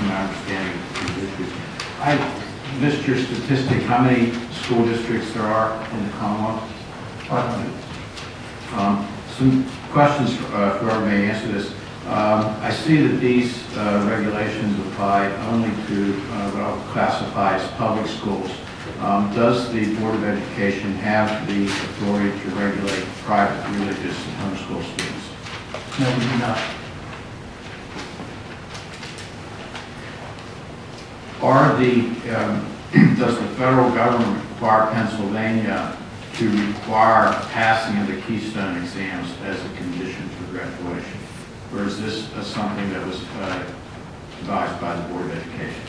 my understanding of the issues. I missed your statistic, how many school districts there are in the Commonwealth? 500. Some questions for whoever may answer this. I see that these regulations apply only to what I'll classify as public schools. Does the Board of Education have the authority to regulate private, religious, and homeschool students? No, we do not. Does the federal government require Pennsylvania to require passing of the Keystone exams as a condition for graduation? Or is this something that was advised by the Board of Education?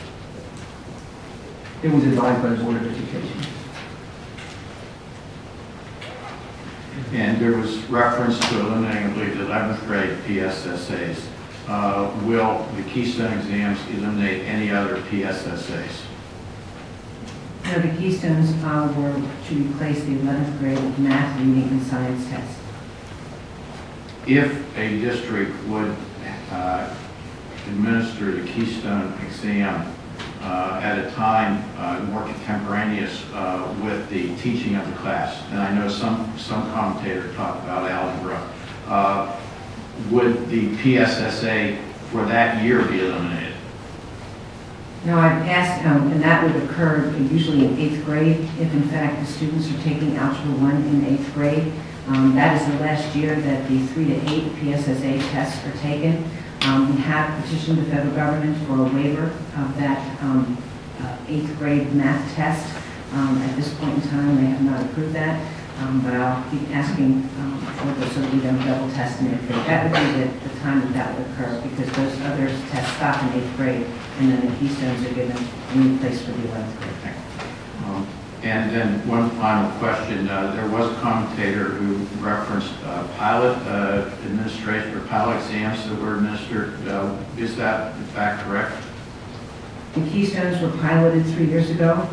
It was advised by the Board of Education. And there was reference to eliminating, I believe, the 11th grade PSSAs. Will the Keystone exams eliminate any other PSSAs? No, the Keystones were to replace the 11th grade math, reading, and science test. If a district would administer the Keystone exam at a time more contemporaneous with the teaching of the class, and I know some commentators talk about algebra, would the PSSA for that year be eliminated? Now, I've asked, and that would occur usually in 8th grade, if in fact the students are taking Algebra 1 in 8th grade. That is the last year that the 3 to 8 PSSA tests are taken. We have petitioned the federal government for a waiver of that 8th grade math test. At this point in time, they have not approved that, but I'll keep asking for those so that we don't double test in 8th grade. That would be the time that would occur, because those other tests stop in 8th grade, and then the Keystones are given a new place for the 11th grade. And then one final question. There was a commentator who referenced pilot administration or pilot exams that were administered. Is that in fact correct? The Keystones were piloted 3 years ago,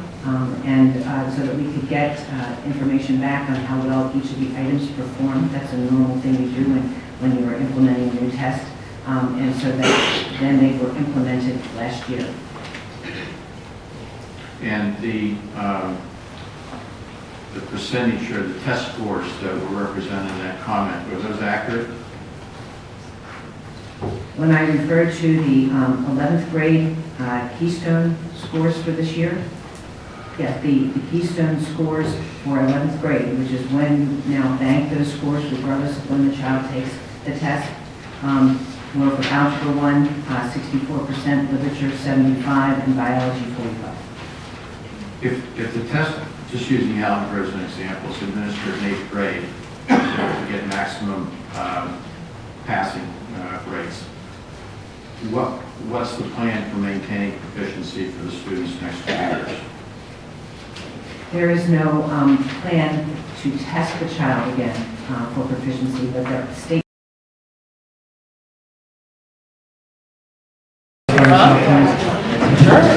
and so that we could get information back on how well each of the items performed. That's a normal thing you do when you are implementing a new test. And so that then they were implemented last year. And the percentage or the test scores that were represented in that comment, were those accurate? When I refer to the 11th grade Keystone scores for this year, yes, the Keystone scores for 11th grade, which is when you now bank those scores regardless of when the child takes the test, were for Algebra 1, 64%, Literature 75, and Biology 45. If the test, just using algebra as an example, is administered in 8th grade to get maximum passing rates, what's the plan for maintaining proficiency for the students next 2 years? There is no plan to test the child again for proficiency, but the state.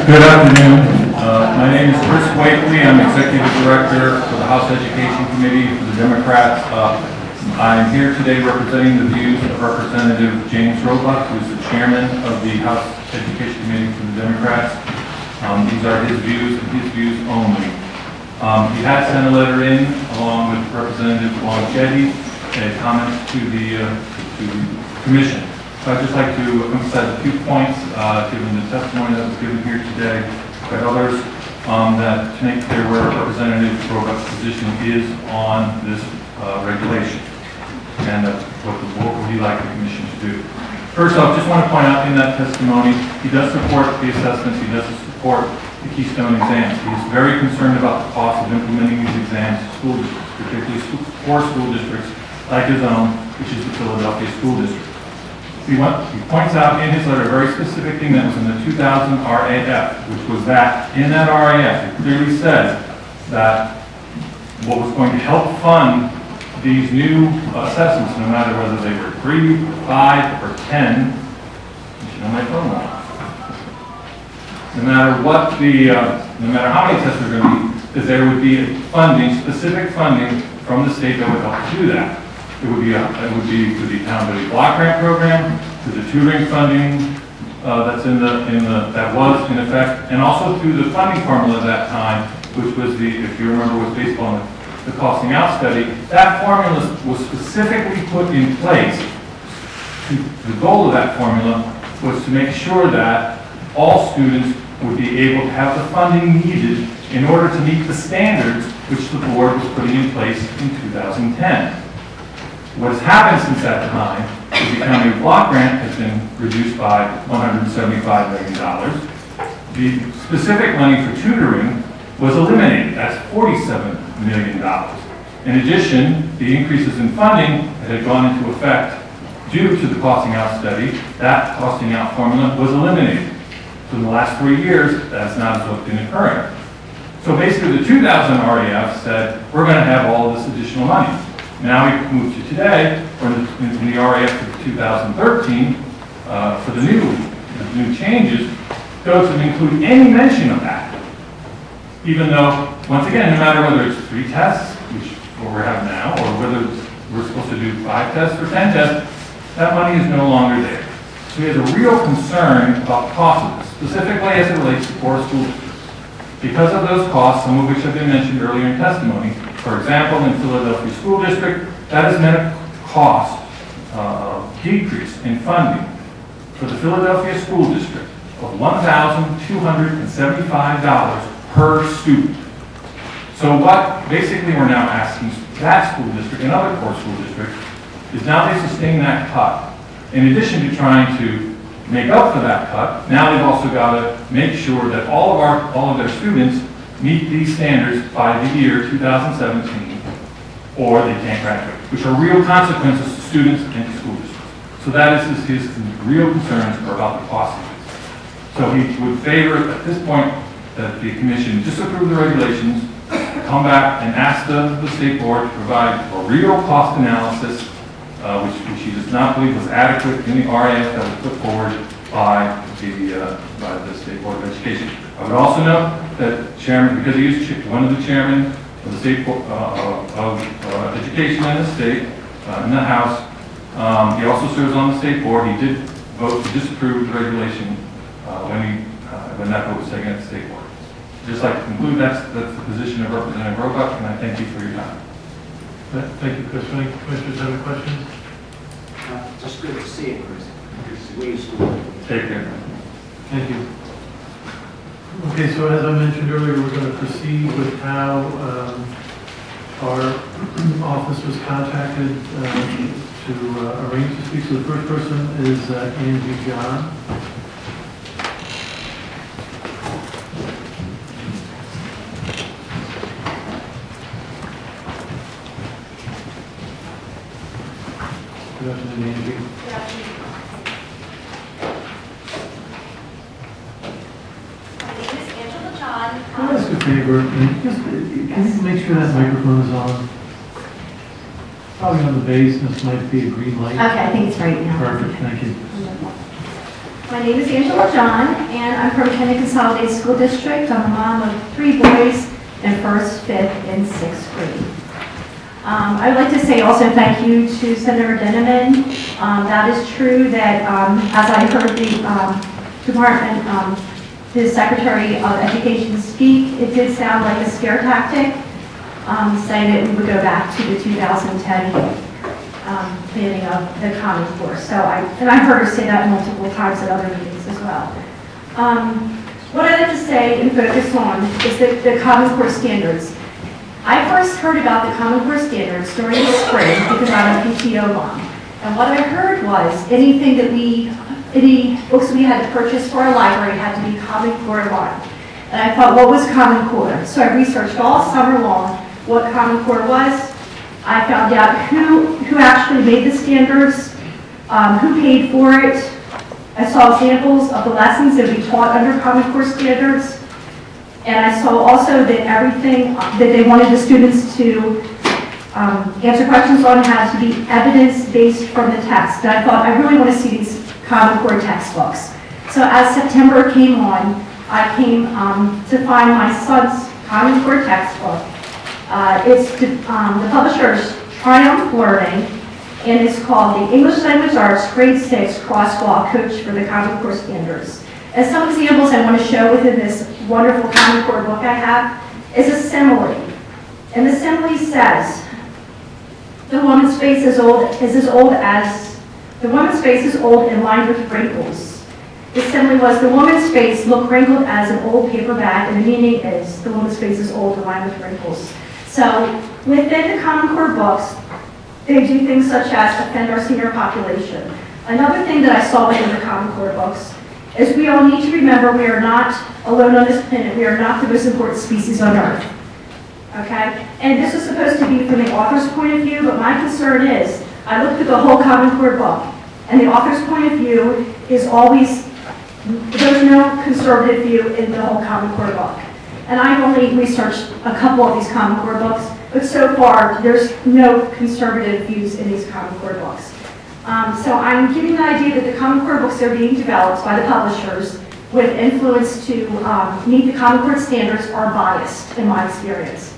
Good afternoon. My name is Chris Wakely. I'm Executive Director for the House Education Committee for the Democrats. I'm here today representing the views of Representative James Roebuck, who's the chairman of the House Education Committee for the Democrats. These are his views and his views only. He has sent a letter in along with Representative Longchetti and comments to the commission. So I'd just like to emphasize a few points given the testimony that was given here today by others, that to make clear where Representative Roebuck's position is on this regulation and what would he like the commission to do. First off, just want to point out in that testimony, he does support the assessments, he does support the Keystone exams. He's very concerned about the cost of implementing these exams to school districts, particularly poor school districts like his own, which is the Philadelphia School District. He points out in his letter a very specific thing that was in the 2000 RAF, which was that in that RAF, it clearly said that what was going to help fund these new assessments, no matter whether they were 3, 5, or 10, you should know my phone number. No matter what no matter how many tests there are going to be, is there would be funding, specific funding from the state that would help to do that. It would be to the accountability block grant program, to the tutoring funding that's that was in effect, and also through the funding formula at that time, which was if you remember, was based on the costing out study. That formula was specifically put in place. The goal of that formula was to make sure that all students would be able to have the funding needed in order to meet the standards which the board was putting in place in 2010. What has happened since that time is the county block grant has been reduced by $175 million. The specific money for tutoring was eliminated. That's $47 million. In addition, the increases in funding that had gone into effect due to the costing out study, that costing out formula was eliminated. So in the last 3 years, that's not as what's been occurring. So basically the 2000 REF said, we're going to have all of this additional money. Now we move to today, or in the REF of 2013, for the new changes, doesn't include any mention of that. Even though, once again, no matter whether it's 3 tests, which what we have now, or whether we're supposed to do 5 tests or 10 tests, that money is no longer there. So he has a real concern about the cost of this, specifically as it relates to poor school districts. Because of those costs, some of which have been mentioned earlier in testimony, for example, in Philadelphia School District, that has meant a cost decrease in funding for the Philadelphia School District of $1,275 per student. So what basically we're now asking that school district and other core school districts is now they sustain that cut. In addition to trying to make up for that cut, now they've also got to make sure that all of their students meet these standards by the year 2017, or they can't graduate, which are real consequences to students and to school districts. So that is his real concerns are about the cost of this. So he would favor at this point that the commission disapprove the regulations, come back and ask the state board to provide a real cost analysis, which he does not believe was adequate in the RAF that was put forward by the State Board of Education. I would also note that Chairman, because he is one of the chairmen of the State Board of Education in the state, in the House, he also serves on the State Board. He did vote to disapprove the regulation when that vote was taken at the State Board. Just like to conclude, that's the position of Representative Roebuck, and I thank you for your time. Thank you, Chris. Any commissioners have any questions? Just good to see you, Chris. Take care. Thank you. Okay, so as I mentioned earlier, we're going to proceed with how our office was contacted to arrange to speak. So the first person is Angie John. Good afternoon, Angie. Good afternoon. My name is Angela John. Can I ask a favor? Can you make sure that microphone is on? Probably on the base, this might be a green light. Okay, I think it's right now. Perfect, thank you. My name is Angela John, and I'm from Kenny Consolidated School District. I'm a mom of 3 boys in 1st, 5th, and 6th grade. I would like to say also thank you to Senator Dinniman. That is true that as I heard the department, the Secretary of Education speak, it did sound like a scare tactic, saying that we would go back to the 2010 planning of the Common Core. And I heard her say that multiple times at other meetings as well. What I'd like to say and focus on is the Common Core standards. I first heard about the Common Core standards during the spring because I'm a PTO mom. And what I heard was anything that any books we had to purchase for our library had to be Common Core 1. And I thought, what was Common Core? So I researched all summer long what Common Core was. I found out who actually made the standards, who paid for it. I saw examples of the lessons that we taught under Common Core standards. And I saw also that everything that they wanted the students to answer questions on had to be evidence-based from the text. And I thought, I really want to see these Common Core textbooks. So as September came on, I came to find my son's Common Core textbook. It's the publisher's Triumph Learning, and it's called the English Language Arts Grade 6 Crosswalk Coach for the Common Core Standards. And some examples I want to show within this wonderful Common Core book I have is a simile. And the simile says, the woman's face is old and lined with wrinkles. The simile was, the woman's face looked wrinkled as an old paper bag, and the meaning is, the woman's face is old and lined with wrinkles. So within the Common Core books, they do things such as offend our senior population. Another thing that I saw within the Common Core books is we all need to remember we are not alone on this planet. We are not the most important species on Earth. Okay? And this is supposed to be from the author's point of view, but my concern is, I looked at the whole Common Core book, and the author's point of view is always, there's no conservative view in the whole Common Core book. And I've only researched a couple of these Common Core books, but so far, there's no conservative views in these Common Core books. So I'm giving the idea that the Common Core books are being developed by the publishers with influence to meet the Common Core standards are biased, in my experience.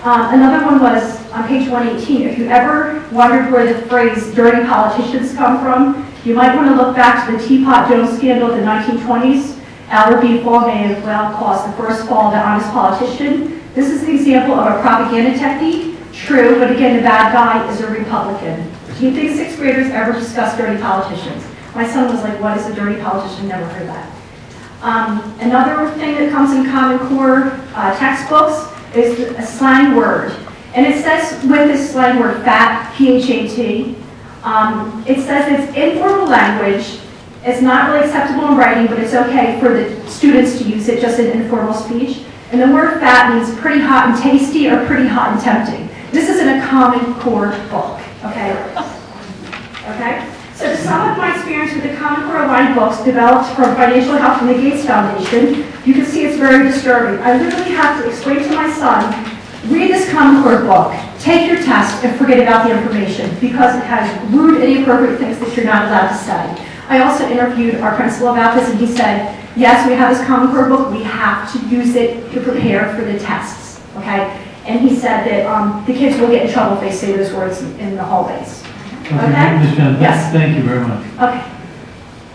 Another one was on page 118. If you ever wondered where the phrase dirty politicians come from, you might want to look back to the Teapot Jones scandal of the 1920s. Albert B. Fall may have well caused the first fall of an honest politician. This is an example of a propaganda technique. True, but again, the bad guy is a Republican. Do you think sixth graders ever discuss dirty politicians? My son was like, what is a dirty politician? Never heard that. Another thing that comes in Common Core textbooks is a slang word. And it says with this slang word, fat, P-H-A-T, it says it's informal language. It's not really acceptable in writing, but it's okay for the students to use it just in informal speech. And the word fat means pretty hot and tasty or pretty hot and tempting. This is in a Common Core book, okay? Okay? So to sum up my experience with the Common Core line books developed from Financial Help from the Gates Foundation, you can see it's very disturbing. I literally have to explain to my son, read this Common Core book, take your test, and forget about the information because it has rude, inappropriate things that you're not allowed to say. I also interviewed our principal about this, and he said, yes, we have this Common Core book. We have to use it to prepare for the tests, okay? And he said that the kids will get in trouble if they say those words in the hallways. Okay? Ms. Jen, Yes. thank you very much. Okay.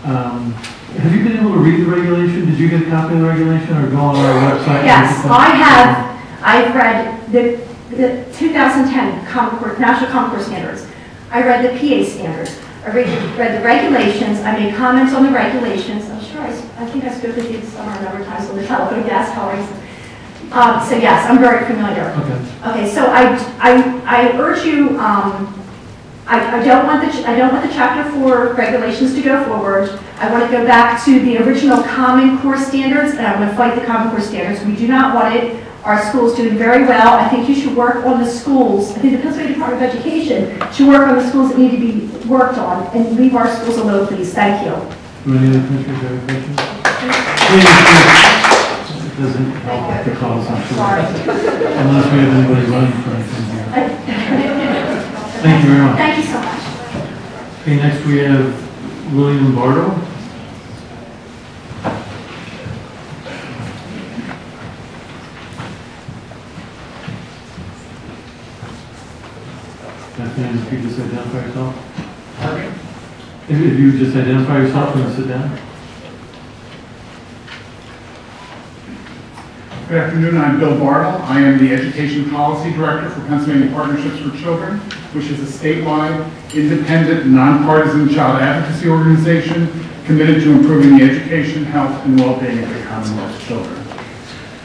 Have you been able to read the regulation? Did you get a copy of the regulation or go on our website? Yes, I have. I've read the 2010 Common Core, National Common Core Standards. I read the PA standards. I read the regulations. I made comments on the regulations. I'm sure I think I spoke with you some a number of times on the telephone. Yes, how are you? So yes, I'm very familiar. Okay. Okay, so I urge you. I don't want the Chapter 4 regulations to go forward. I want to go back to the original Common Core standards, and I want to fight the Common Core standards. We do not want it. Our school's doing very well. I think you should work on the schools. I think the Pennsylvania Department of Education should work on the schools that need to be worked on and leave our schools alone, please. Thank you. Do any other commissioners have any questions? Please, it doesn't help the cause, I'm sure. Sorry. Unless we have anybody running for anything here. Thank you very much. Thank you so much. Okay, next we have William Bartle. Kathleen, if you just identify yourself. Pardon? If you just identify yourself and sit down. Good afternoon, I'm Bill Bartle. I am the Education Policy Director for Pennsylvania Partnerships for Children, which is a statewide, independent, nonpartisan child advocacy organization committed to improving the education, health, and well-being of the Commonwealth's children.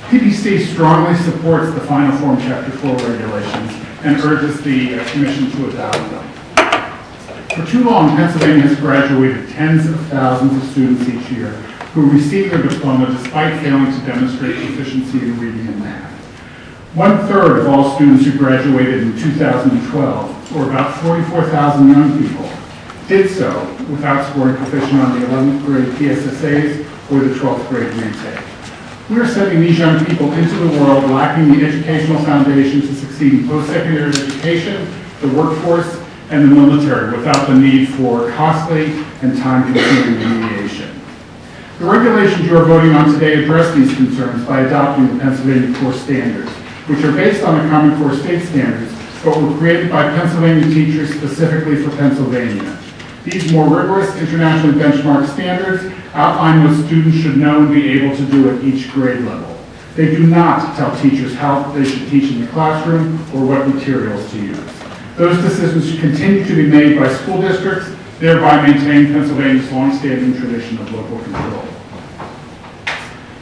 PPC strongly supports the final form Chapter 4 regulations and urges the Commission to adopt them. For too long, Pennsylvania has graduated tens of thousands of students each year who receive their diploma despite failing to demonstrate proficiency in reading and math. 1/3 of all students who graduated in 2012, or about 44,000 young people, did so without scoring proficient on the 11th grade PSSAs or the 12th grade retake. We are sending these young people into the world lacking the educational foundation to succeed in post-secondary education, the workforce, and the military without the need for costly and time-consuming remediation. The regulations you are voting on today address these concerns by adopting the Pennsylvania Core Standards, which are based on the Common Core state standards but were created by Pennsylvania teachers specifically for Pennsylvania. These more rigorous internationally benchmarked standards outline what students should know and be able to do at each grade level. They do not tell teachers how they should teach in the classroom or what materials to use. Those decisions should continue to be made by school districts, thereby maintaining Pennsylvania's longstanding tradition of local control.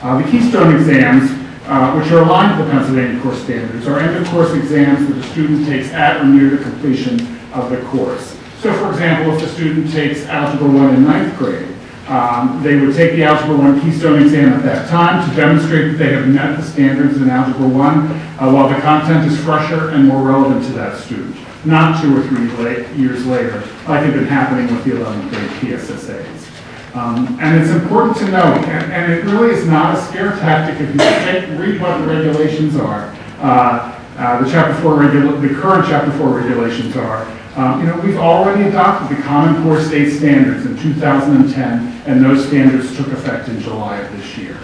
The Keystone exams, which are aligned to the Pennsylvania course standards, are end-of-course exams that the student takes at or near the completion of the course. So, for example, if the student takes Algebra 1 in 9th grade, they would take the Algebra 1 Keystone exam at that time to demonstrate that they have met the standards in Algebra 1, while the content is fresher and more relevant to that student, not 2 or 3 years later, like had been happening with the 11th grade PSSAs. And it's important to note, and it really is not a scare tactic if you read what the regulations are, the current Chapter 4 regulations are. We've already adopted the Common Core state standards in 2010, and those standards took effect in July of this year.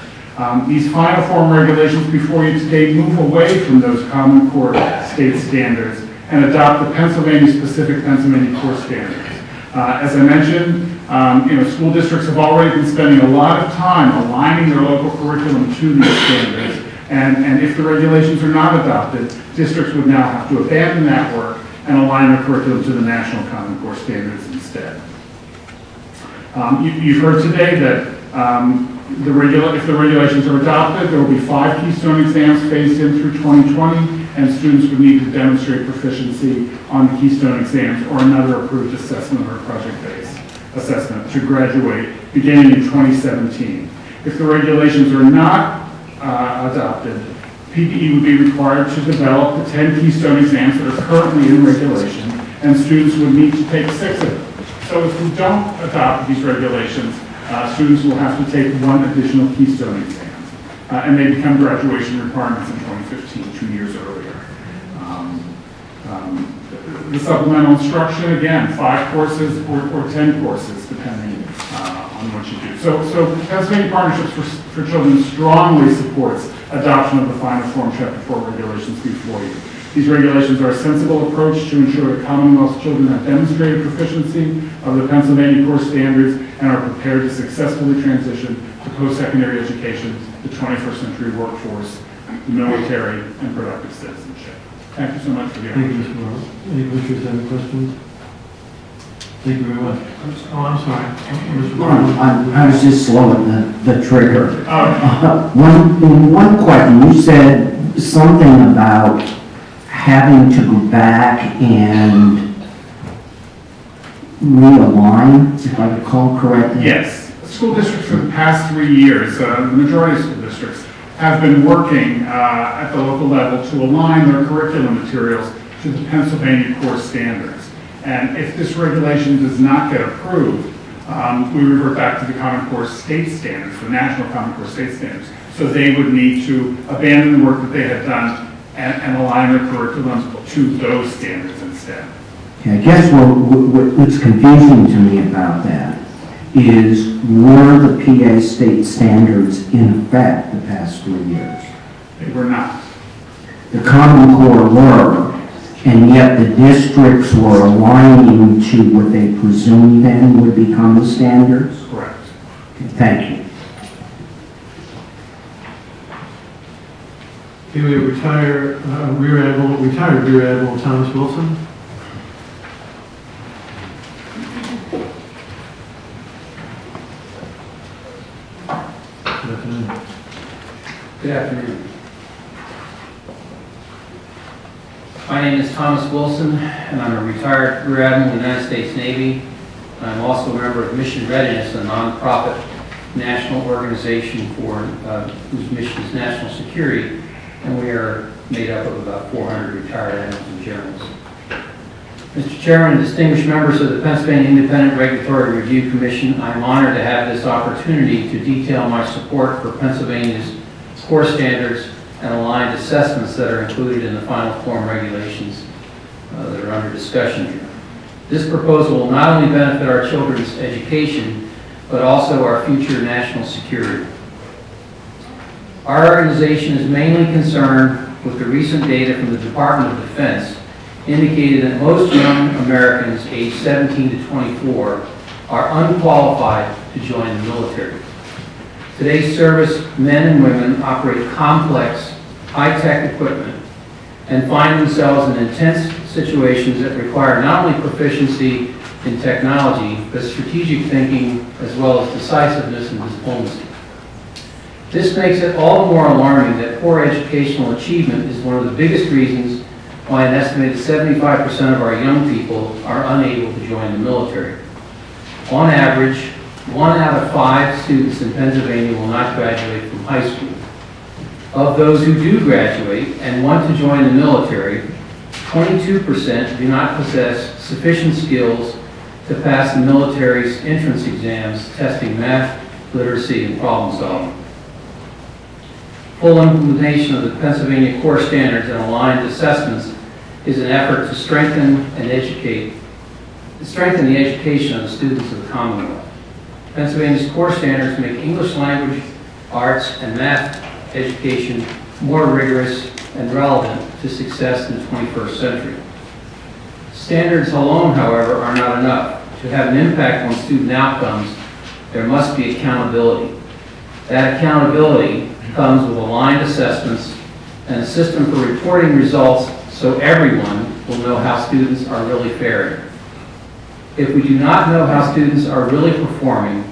These final form regulations before you today move away from those Common Core state standards and adopt the Pennsylvania-specific Pennsylvania Core standards. As I mentioned, school districts have already been spending a lot of time aligning their local curriculum to these standards, and if the regulations are not adopted, districts would now have to abandon that work and align their curriculum to the National Common Core standards instead. You've heard today that if the regulations are adopted, there will be 5 Keystone exams phased in through 2020, and students would need to demonstrate proficiency on the Keystone exams or another approved assessment or project-based assessment to graduate beginning in 2017. If the regulations are not adopted, PPE would be required to develop the 10 Keystone exams that are currently in regulation, and students would need to take 6 of them. So if we don't adopt these regulations, students will have to take 1 additional Keystone exam, and they become graduation requirements in 2015, 2 years earlier. The supplemental instruction, again, 5 courses or 10 courses, depending on what you do. So Pennsylvania Partnerships for Children strongly supports adoption of the final form Chapter 4 regulations before you. These regulations are a sensible approach to ensure that Commonwealth children have demonstrated proficiency of the Pennsylvania core standards and are prepared to successfully transition to post-secondary education, the 21st century workforce, the military, and productive citizenship. Thank you so much for the Thank you, opportunity. Mr. Morrow. Any commissioners have any questions? Thank you very much. Oh, I'm sorry. Mr. Morrow. I was just slowing the trigger. Oh. One question, you said something about having to go back and realign, if I recall correctly? Yes. School districts for the past 3 years, the majority of school districts, have been working at the local level to align their curriculum materials to the Pennsylvania core standards. And if this regulation does not get approved, we revert back to the Common Core state standards, the National Common Core state standards. So they would need to abandon the work that they had done and align their curriculum to those standards instead. Okay, I guess what's confusing to me about that is, were the PA state standards in effect the past 3 years? They were not. The Common Core were, and yet the districts were aligning to what they presumed then would become the standards? Correct. Okay, thank you. Okay, we have retired Rear Admiral Thomas Wilson. Good afternoon. Good afternoon. My name is Thomas Wilson, and I'm a retired Rear Admiral of the United States Navy. I'm also a member of Mission Readiness, a nonprofit national organization whose mission is national security, and we are made up of about 400 retired admirals and generals. Mr. Chairman, distinguished members of the Pennsylvania Independent Regulatory Review Commission, I'm honored to have this opportunity to detail my support for Pennsylvania's core standards and aligned assessments that are included in the final form regulations that are under discussion here. This proposal will not only benefit our children's education, but also our future national security. Our organization is mainly concerned with the recent data from the Department of Defense indicated that most young Americans aged 17 to 24 are unqualified to join the military. Today's service men and women operate complex, high-tech equipment and find themselves in intense situations that require not only proficiency in technology, but strategic thinking as well as decisiveness and diplomacy. This makes it all the more alarming that poor educational achievement is one of the biggest reasons why an estimated 75% of our young people are unable to join the military. On average, 1 out of 5 students in Pennsylvania will not graduate from high school. Of those who do graduate and want to join the military, 22% do not possess sufficient skills to pass the military's entrance exams testing math, literacy, and problem solving. Full implementation of the Pennsylvania core standards and aligned assessments is an effort to strengthen the education of the students of the Commonwealth. Pennsylvania's core standards make English language, arts, and math education more rigorous and relevant to success in the 21st century. Standards alone, however, are not enough. To have an impact on student outcomes, there must be accountability. That accountability comes with aligned assessments and a system for reporting results so everyone will know how students are really faring. If we do not know how students are really performing,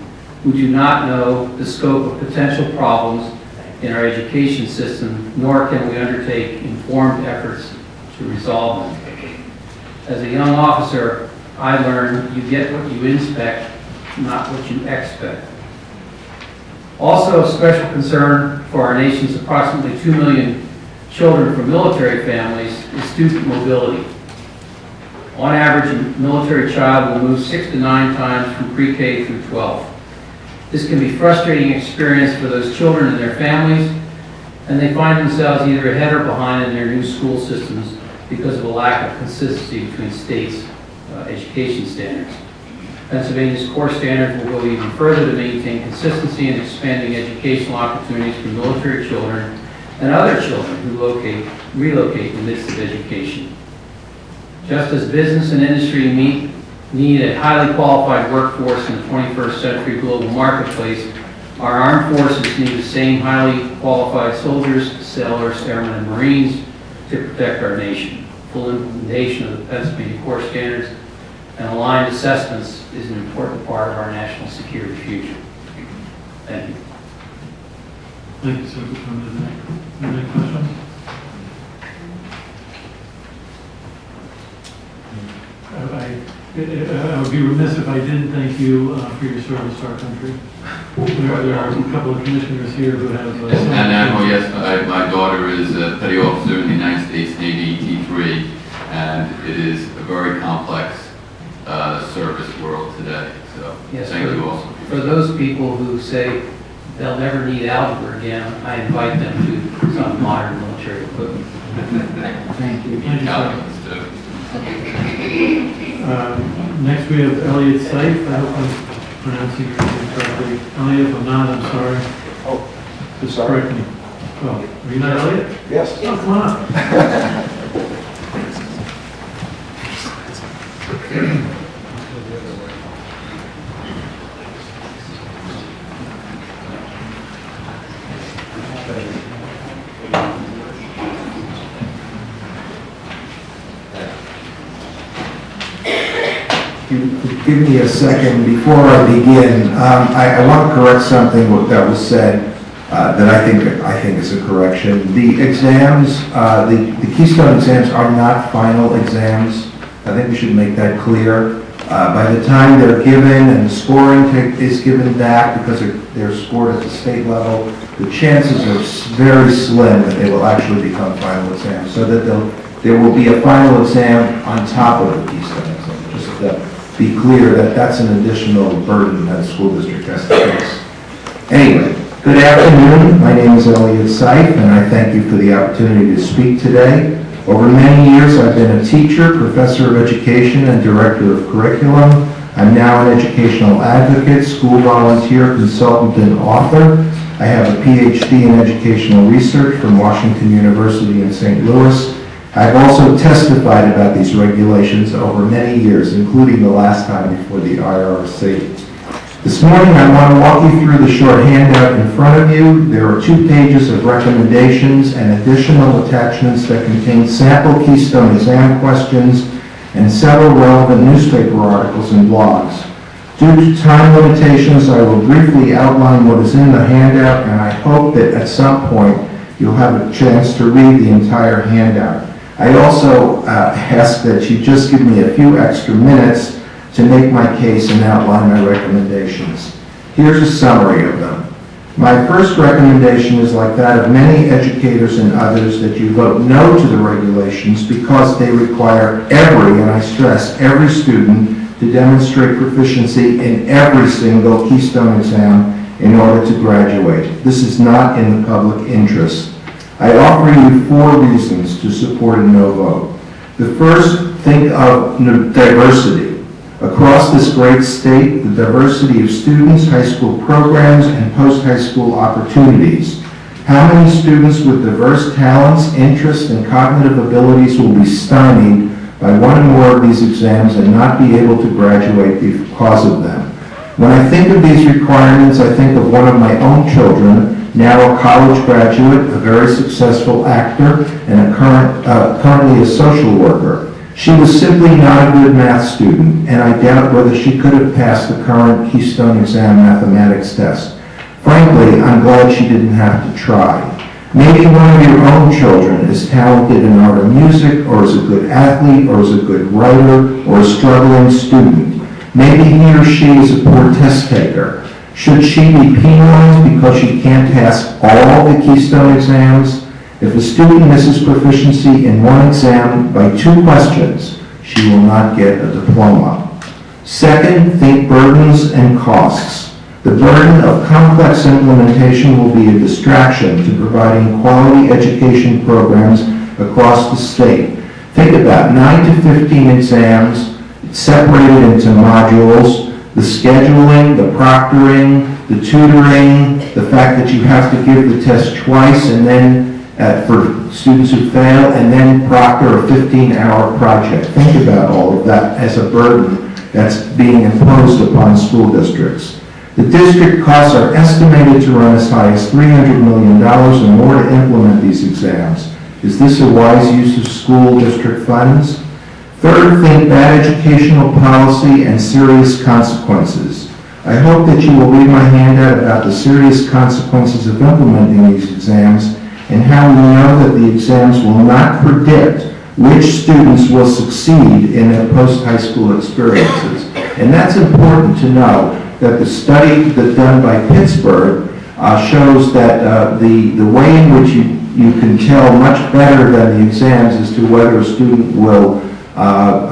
we do not know the scope of potential problems in our education system, nor can we undertake informed efforts to resolve them. As a young officer, I learned you get what you inspect, not what you expect. Also of special concern for our nation's approximately 2 million children from military families is student mobility. On average, a military child will move 6 to 9 times from pre-K through 12. This can be a frustrating experience for those children and their families, and they find themselves either ahead or behind in their new school systems because of a lack of consistency between states' education standards. Pennsylvania's core standards will go even further to maintain consistency in expanding educational opportunities for military children and other children who relocate in the midst of education. Just as business and industry need a highly qualified workforce in the 21st century global marketplace, our armed forces need the same highly qualified soldiers, sailors, airmen, and Marines to protect our nation. Full implementation of the Pennsylvania core standards and aligned assessments is an important part of our national security future. Thank you. Thank you, sir, for coming today. Any questions? I would be remiss if I didn't thank you for your service to our country. There are a couple of commissioners here who have... My daughter is a petty officer in the United States Navy T3, and it is a very complex service world today. So Yes, thank you also. For those people who say they'll never need algebra again, I invite them to some modern military equipment. Thank you. Thank you, sir. Calculus, too. Next we have Elliot Seif. I hope I'm pronouncing your name correctly. Elliot, if I'm not, I'm sorry. Oh, Just sorry. correct me. Oh, are you not Elliot? Yes. Oh, come on. Give me a second before I begin. I want to correct something that was said that I think is a correction. The exams, the Keystone exams are not final exams. I think we should make that clear. By the time they're given and the scoring is given back because they're scored at the state level, the chances are very slim that they will actually become final exams. So that there will be a final exam on top of the Keystone exam. Just to be clear that that's an additional burden that a school district has to face. Anyway, good afternoon. My name is Elliot Seif, and I thank you for the opportunity to speak today. Over many years, I've been a teacher, professor of education, and director of curriculum. I'm now an educational advocate, school volunteer, consultant, and author. I have a PhD in educational research from Washington University in St. Louis, I've also testified about these regulations over many years, including the last time before the IRRC. This morning, I want to walk you through the short handout in front of you. There are 2 pages of recommendations and additional attachments that contain sample Keystone exam questions and several relevant newspaper articles and blogs. Due to time limitations, I will briefly outline what is in the handout, and I hope that at some point you'll have a chance to read the entire handout. I also ask that you just give me a few extra minutes to make my case and outline my recommendations. Here's a summary of them. My first recommendation is like that of many educators and others, that you vote no to the regulations because they require every, and I stress every student, to demonstrate proficiency in every single Keystone exam in order to graduate. This is not in the public interest. I offer you 4 reasons to support a no vote. The first, think of diversity. Across this great state, the diversity of students, high school programs, and post-high school opportunities. How many students with diverse talents, interests, and cognitive abilities will be stymied by one or more of these exams and not be able to graduate because of them? When I think of these requirements, I think of one of my own children, now a college graduate, a very successful actor, and currently a social worker. She was simply not a good math student, and I doubt whether she could have passed the current Keystone exam mathematics test. Frankly, I'm glad she didn't have to try. Maybe one of your own children is talented in art or music, or is a good athlete, or is a good writer, or a struggling student. Maybe he or she is a poor test taker. Should she be penalized because she can't pass all the Keystone exams? If a student misses proficiency in one exam by 2 questions, she will not get a diploma. Second, think burdens and costs. The burden of complex implementation will be a distraction to providing quality education programs across the state. Think about 9 to 15 exams separated into modules, the scheduling, the proctoring, the tutoring, the fact that you have to give the test twice and then for students who fail, and then proctor a 15-hour project. Think about all of that as a burden that's being imposed upon school districts. The district costs are estimated to run as high as $300 million or more to implement these exams. Is this a wise use of school district funds? Third, think bad educational policy and serious consequences. I hope that you will read my handout about the serious consequences of implementing these exams and how we know that the exams will not predict which students will succeed in their post-high school experiences. And that's important to know, that the study that's done by Pittsburgh shows that the way in which you can tell much better than the exams as to whether a student will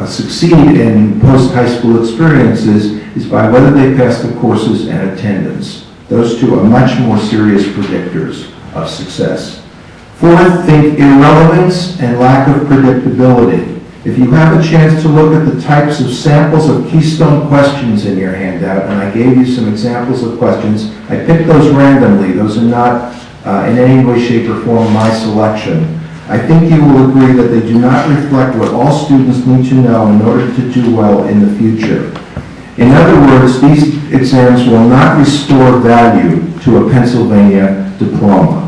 succeed in post-high school experiences is by whether they pass the courses and attendance. Those 2 are much more serious predictors of success. Fourth, think irrelevance and lack of predictability. If you have a chance to look at the types of samples of Keystone questions in your handout, and I gave you some examples of questions, I picked those randomly. Those are not in any way, shape, or form my selection. I think you will agree that they do not reflect what all students need to know in order to do well in the future. In other words, these exams will not restore value to a Pennsylvania diploma.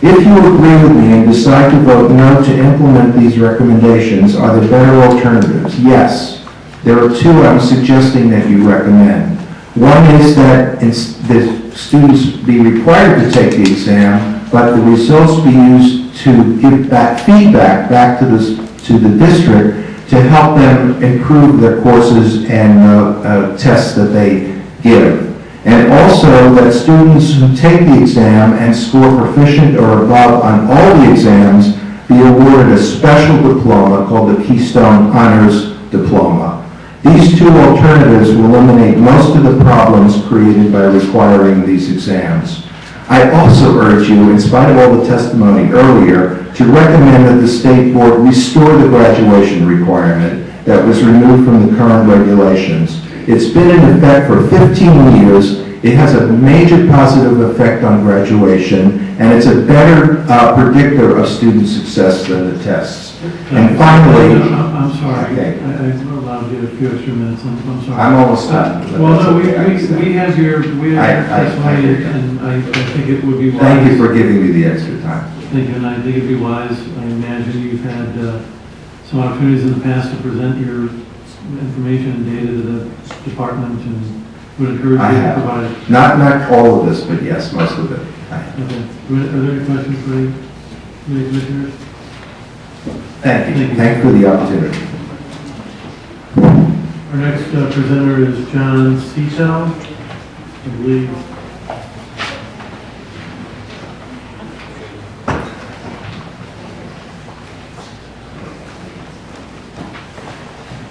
If you agree with me and decide to vote no to implement these recommendations, are there better alternatives? Yes. There are 2 I'm suggesting that you recommend. One is that the students be required to take the exam, but the results be used to give back feedback back to the district to help them improve their courses and tests that they give. And also that students who take the exam and score proficient or above on all the exams be awarded a special diploma called the Keystone Honors Diploma. These 2 alternatives will eliminate most of the problems created by requiring these exams. I also urge you, in spite of all the testimony earlier, to recommend that the state board restore the graduation requirement that was removed from the current regulations. It's been in effect for 15 years. It has a major positive effect on graduation, and it's a better predictor of student success than the tests. And finally, I'm sorry, Okay. I'm allowed to get a few extra minutes, I'm sorry. I'm almost done. but Well, that's no, okay, I understand. we have your I testimony, hear you. and I think it would be wise. Thank you for giving me the extra time. Thank you, and I think it'd be wise, I imagine you've had some opportunities in the past to present your information and data to the department, and would encourage you I to have. provide it. Not all of this, but yes, most of it. I have. Okay. Are there any questions for any commissioners? Thank Thank you. you. Thank you for the opportunity. Our next presenter is John CEPTA, I believe.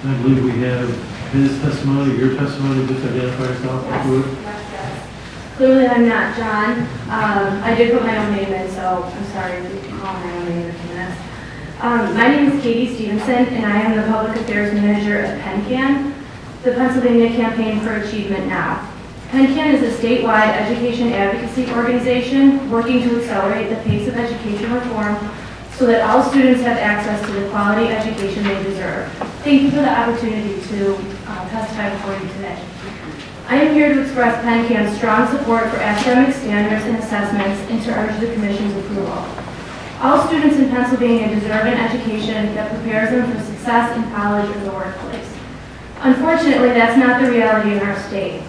I believe we have his testimony, your testimony, just identify yourself, if you would. Clearly, I'm not John. I did put my own name in, so I'm sorry if you call my own name in a few minutes. My name is Katie Stevenson, and I am the Public Affairs Manager at PennCan, the Pennsylvania Campaign for Achievement Now. PennCan is a statewide education advocacy organization working to accelerate the pace of education reform so that all students have access to the quality education they deserve. Thank you for the opportunity to testify before you today. I am here to express PennCan's strong support for academic standards and assessments and to urge the Commission's approval. All students in Pennsylvania deserve an education that prepares them for success in college or the workplace. Unfortunately, that's not the reality in our state.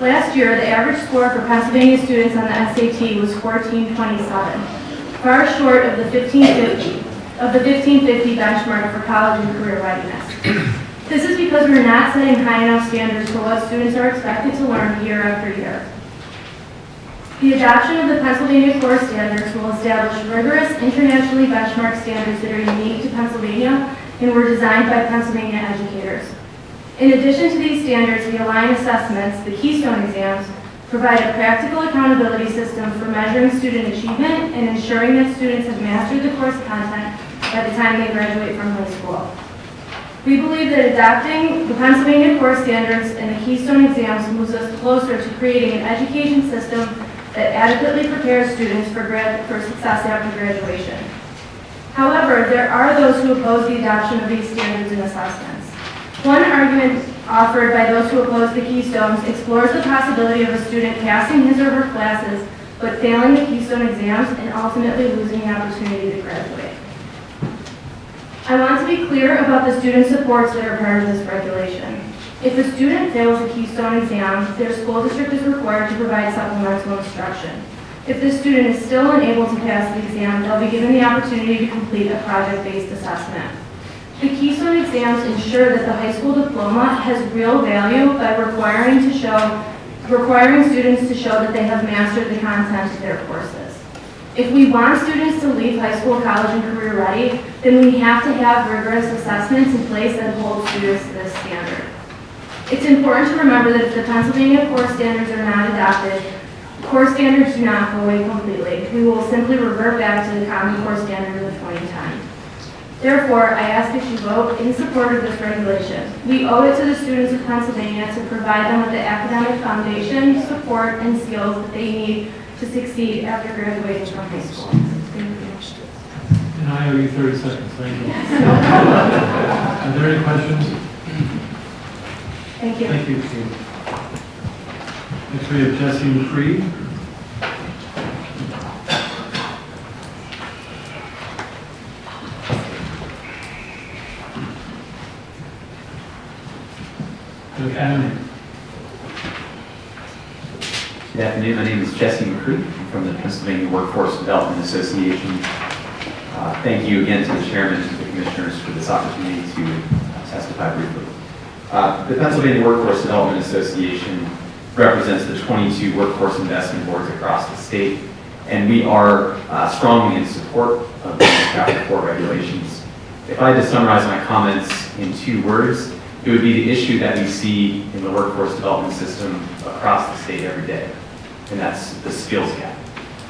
Last year, the average score for Pennsylvania students on the SAT was 1427, far short of the 1550 benchmark for college and career readiness. This is because we're not setting high enough standards for what students are expected to learn year after year. The adoption of the Pennsylvania core standards will establish rigorous, internationally benchmarked standards that are unique to Pennsylvania and were designed by Pennsylvania educators. In addition to these standards, the Align assessments, the Keystone exams, provide a practical accountability system for measuring student achievement and ensuring that students have mastered the course content by the time they graduate from high school. We believe that adopting the Pennsylvania core standards and the Keystone exams moves us closer to creating an education system that adequately prepares students for success after graduation. However, there are those who oppose the adoption of these standards and assessments. One argument offered by those who oppose the Keystones explores the possibility of a student passing his or her classes but failing the Keystone exams and ultimately losing the opportunity to graduate. I want to be clear about the student supports that are part of this regulation. If a student fails a Keystone exam, their school district is required to provide supplemental instruction. If the student is still unable to pass the exam, they'll be given the opportunity to complete a project-based assessment. The Keystone exams ensure that the high school diploma has real value by requiring students to show that they have mastered the content of their courses. If we want students to leave high school, college, and career ready, then we have to have rigorous assessments in place that hold students to this standard. It's important to remember that if the Pennsylvania core standards are not adopted, core standards do not go away completely. We will simply revert back to the Common Core standard of 2010. Therefore, I ask that you vote in support of this regulation. We owe it to the students of Pennsylvania to provide them with the academic foundation, support, and skills that they need to succeed after graduating from high school. Thank you. And I owe you 30 seconds, thank you. Are there any questions? Thank you. Thank you, Steve. Next we have Jesse McCree. Good afternoon. Good afternoon. My name is Jesse McCree. I'm from the Pennsylvania Workforce Development Association. Thank you again to the chairman and the commissioners for this opportunity to testify briefly. The Pennsylvania Workforce Development Association represents the 22 workforce investment boards across the state, and we are strongly in support of these Chapter 4 regulations. If I had to summarize my comments in 2 words, it would be the issue that we see in the workforce development system across the state every day, and that's the skills gap.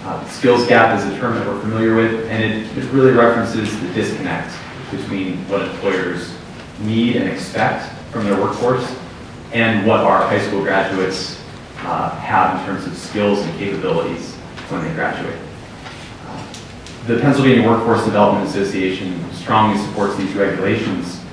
The skills gap is a term that we're familiar with, and it really references the disconnect between what employers need and expect from their workforce and what our high school graduates have in terms of skills and capabilities when they graduate. The Pennsylvania Workforce Development Association strongly supports these regulations.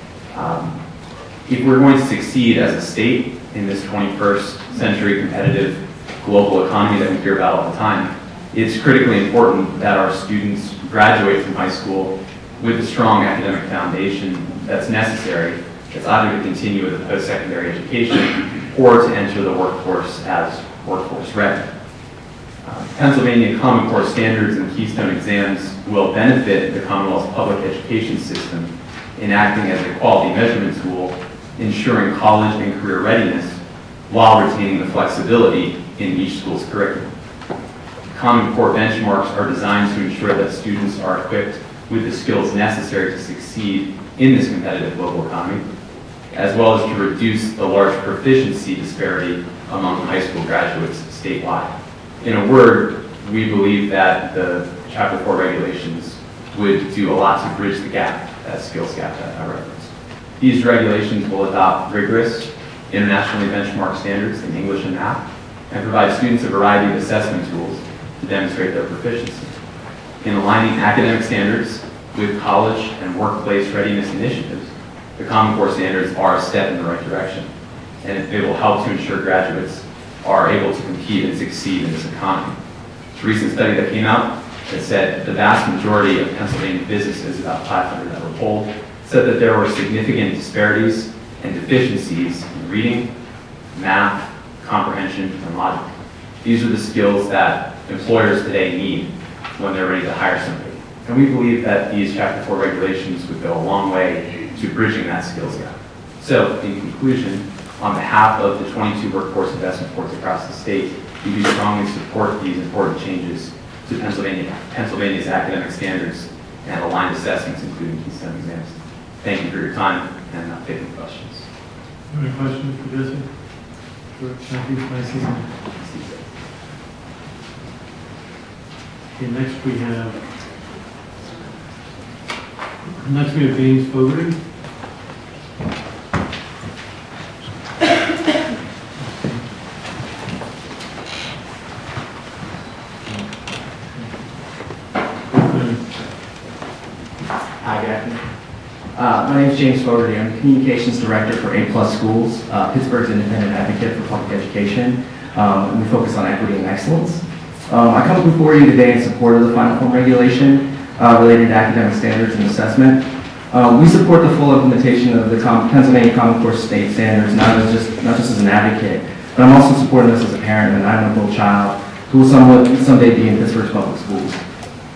If we're going to succeed as a state in this 21st century competitive global economy that we hear about all the time, it's critically important that our students graduate from high school with a strong academic foundation that's necessary. It's either to continue with a post-secondary education or to enter the workforce as workforce ready. Pennsylvania Common Core standards and Keystone exams will benefit the Commonwealth's public education system in acting as a quality measurement tool, ensuring college and career readiness while retaining the flexibility in each school's curriculum. Common Core benchmarks are designed to ensure that students are equipped with the skills necessary to succeed in this competitive global economy, as well as to reduce the large proficiency disparity among high school graduates statewide. In a word, we believe that the Chapter 4 regulations would do a lot to bridge the gap, that skills gap that I referenced. These regulations will adopt rigorous, internationally benchmarked standards in English and math, and provide students a variety of assessment tools to demonstrate their proficiency. In aligning academic standards with college and workplace readiness initiatives, the Common Core standards are a step in the right direction, and it will help to ensure graduates are able to compete and succeed in this economy. A recent study that came out that said the vast majority of Pennsylvania businesses, about 500 that were polled, said that there were significant disparities and deficiencies in reading, math, comprehension, and logic. These are the skills that employers today need when they're ready to hire somebody. And we believe that these Chapter 4 regulations would go a long way to bridging that skills gap. So, in conclusion, on behalf of the 22 workforce investment boards across the state, we do strongly support these important changes to Pennsylvania's academic standards and aligned assessments, including Keystone exams. Thank you for your time, and I'll take any questions. Any questions for Jesse? Sure. Thank you. Nice. Okay, next we have James Fogarty. Hi, good afternoon. My name is James Fogarty. I'm the Communications Director for A+ Schools, Pittsburgh's independent advocate for public education, and we focus on equity and excellence. I come before you today in support of the Final Form regulation related to academic standards and assessment. We support the full implementation of the Pennsylvania Common Core state standards, not just as an advocate, but I'm also supporting this as a parent of a 9-month-old child who will someday be in Pittsburgh's public schools.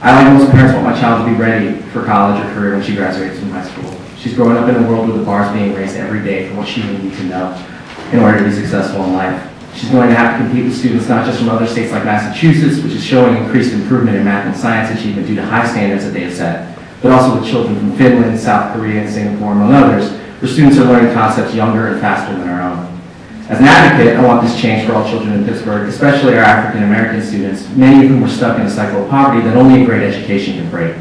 I, like most parents, want my child to be ready for college or career when she graduates from high school. She's growing up in a world where the bar is being raised every day for what she will need to know in order to be successful in life. She's going to have to compete with students not just from other states like Massachusetts, which is showing increased improvement in math and science achievement due to high standards that they have set, but also with children from Finland, South Korea, and Singapore, among others, where students are learning concepts younger and faster than our own. As an advocate, I want this change for all children in Pittsburgh, especially our African American students, many of whom are stuck in a cycle of poverty that only a great education can break.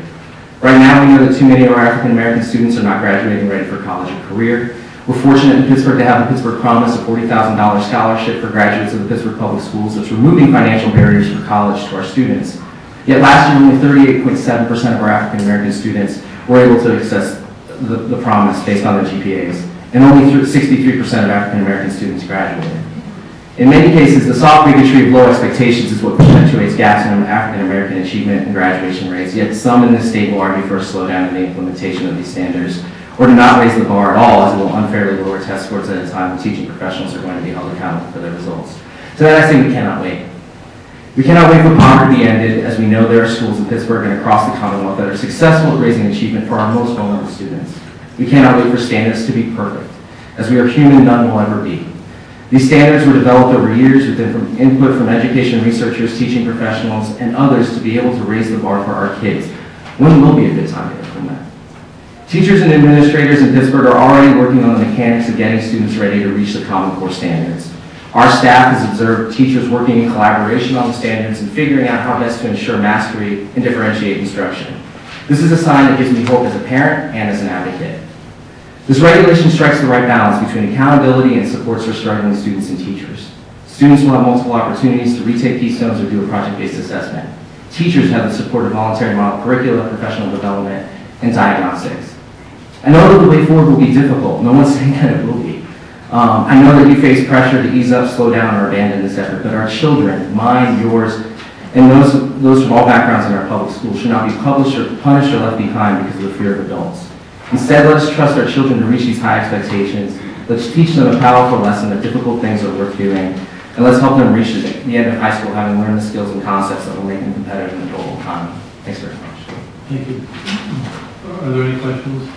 Right now, we know that too many of our African American students are not graduating ready for college or career. We're fortunate in Pittsburgh to have the Pittsburgh Promise, a $40,000 scholarship for graduates of the Pittsburgh Public Schools that's removing financial barriers for college to our students. Yet last year, only 38.7% of our African American students were able to access the Promise based on their GPAs, and only 63% of African American students graduated. In many cases, the soft bigotry of low expectations is what perpetuates gaps in African American achievement and graduation rates, yet some in this state will argue for a slowdown in the implementation of these standards, or to not raise the bar at all, as it will unfairly lower test scores at a time when teaching professionals are going to be held accountable for their results. To that I say we cannot wait. We cannot wait for poverty to be ended, as we know there are schools in Pittsburgh and across the Commonwealth that are successful at raising achievement for our most vulnerable students. We cannot wait for standards to be perfect. As we are human, none will ever be. These standards were developed over years with input from education researchers, teaching professionals, and others to be able to raise the bar for our kids. When will be a good time to implement? Teachers and administrators in Pittsburgh are already working on the mechanics of getting students ready to reach the Common Core standards. Our staff has observed teachers working in collaboration on the standards and figuring out how best to ensure mastery and differentiate instruction. This is a sign that gives me hope as a parent and as an advocate. This regulation strikes the right balance between accountability and supports for struggling students and teachers. Students will have multiple opportunities to retake Keystones or do a project-based assessment. Teachers have the support of voluntary model curricula, professional development, and diagnostics. I know that the way forward will be difficult. No one's saying that it will be. I know that you face pressure to ease up, slow down, or abandon this effort, but our children, mine, yours, and those from all backgrounds in our public schools should not be punished or left behind because of the fear of adults. Instead, let us trust our children to reach these high expectations. Let's teach them a powerful lesson that difficult things are worth doing, and let's help them reach the end of high school having learned the skills and concepts that will make them competitive in the global economy. Thanks very much. Thank you. Are there any questions?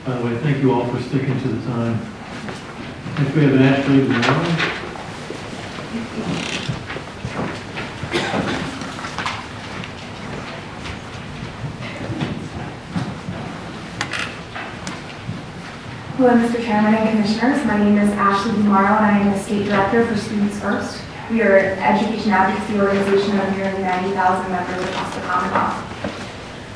By the way, thank you all for sticking to the time. Next, we have an Ashley Moore. Hello, Mr. Chairman and Commissioners. My name is Ashley Dumaro, and I am the State Director for Students First. We are an education advocacy organization of nearly 90,000 members across the Commonwealth.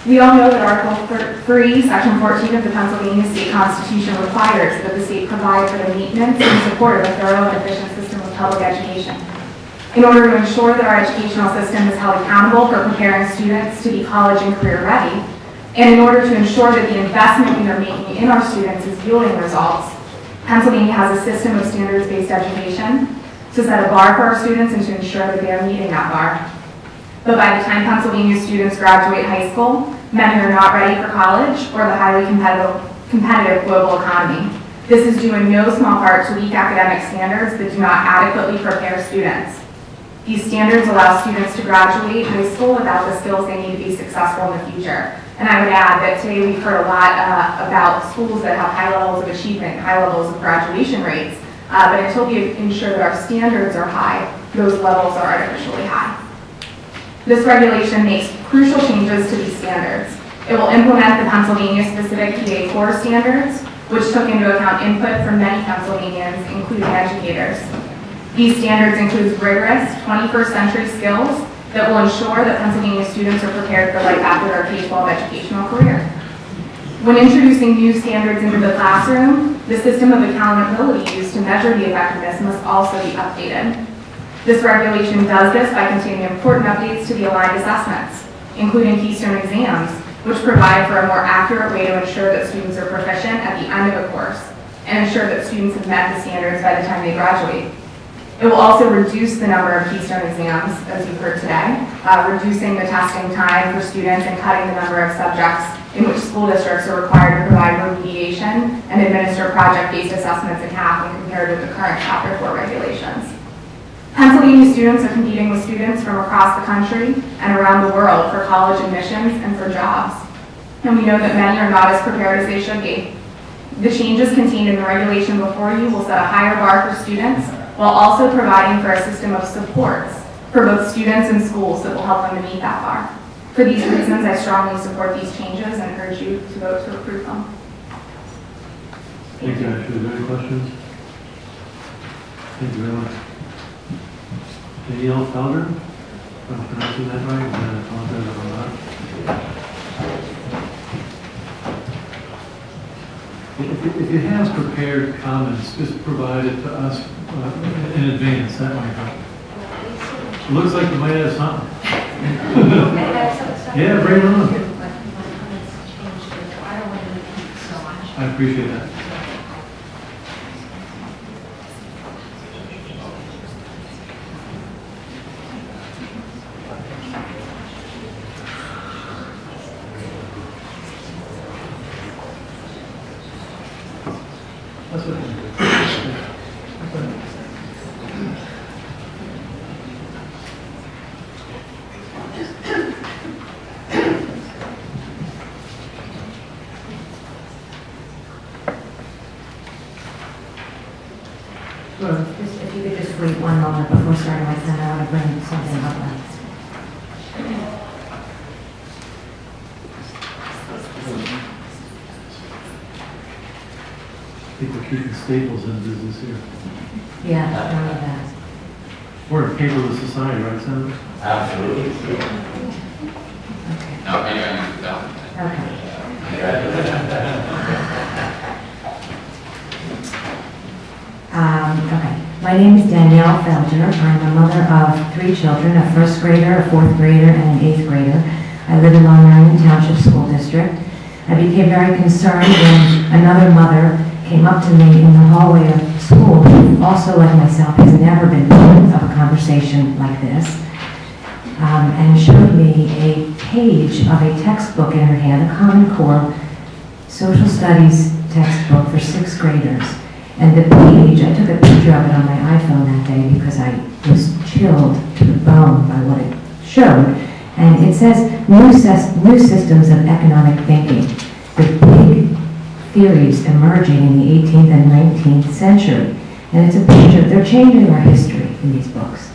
We all know that Article 3, Section 14 of the Pennsylvania State Constitution requires that the state provide for the maintenance and support of a thorough and efficient system of public education. In order to ensure that our educational system is held accountable for preparing students to be college and career ready, and in order to ensure that the investment we are making in our students is yielding results, Pennsylvania has a system of standards-based education to set a bar for our students and to ensure that they are meeting that bar. But by the time Pennsylvania students graduate high school, many are not ready for college or the highly competitive global economy. This is due in no small part to weak academic standards that do not adequately prepare students. These standards allow students to graduate high school without the skills they need to be successful in the future. And I would add that today we've heard a lot about schools that have high levels of achievement, high levels of graduation rates, but until we ensure that our standards are high, those levels are artificially high. This regulation makes crucial changes to these standards. It will implement the Pennsylvania-specific PA core standards, which took into account input from many Pennsylvanians, including educators. These standards include rigorous 21st century skills that will ensure that Pennsylvania students are prepared for life after their K-12 educational career. When introducing new standards into the classroom, the system of accountability used to measure the effectiveness must also be updated. This regulation does this by containing important updates to the aligned assessments, including Keystone exams, which provide for a more accurate way to ensure that students are proficient at the end of a course and ensure that students have met the standards by the time they graduate. It will also reduce the number of Keystone exams, as you've heard today, reducing the testing time for students and cutting the number of subjects in which school districts are required to provide remediation and administer project-based assessments in half when compared with the current Chapter 4 regulations. Pennsylvania students are competing with students from across the country and around the world for college admissions and for jobs. And we know that many are not as prepared as they should be. The changes contained in the regulation before you will set a higher bar for students while also providing for a system of supports for both students and schools that will help them to meet that bar. For these reasons, I strongly support these changes and urge you to vote to approve them. Thank you, Ashley. Are there any questions? Thank you very much. Danielle Felder, if I'm pronouncing that right, I apologize if I'm not. If you have prepared comments, just provide it to us in advance, that might help. It looks like you might have something. Yeah, bring it on. I appreciate that. That's what If you could just wait one moment before starting my time, I want to bring something up. I think we're keeping staples in business here. Yeah, I know that. We're a paperless society, right, Senator? Absolutely. Okay. No, maybe I use that. Okay. My name is Danielle Felder. I'm a mother of 3 children, a first grader, a 4th grader, and an 8th grader. I live in Long Island Township School District. I became very concerned when another mother came up to me in the hallway of school, who also, like myself, has never been part of a conversation like this, and showed me a page of a textbook in her hand, a Common Core social studies textbook for 6th graders. And the page, I took a picture of it on my iPhone that day because I was chilled to the bone by what it showed. And it says, new systems of economic thinking, the big theories emerging in the 18th and 19th century. And it's a picture, they're changing our history in these books.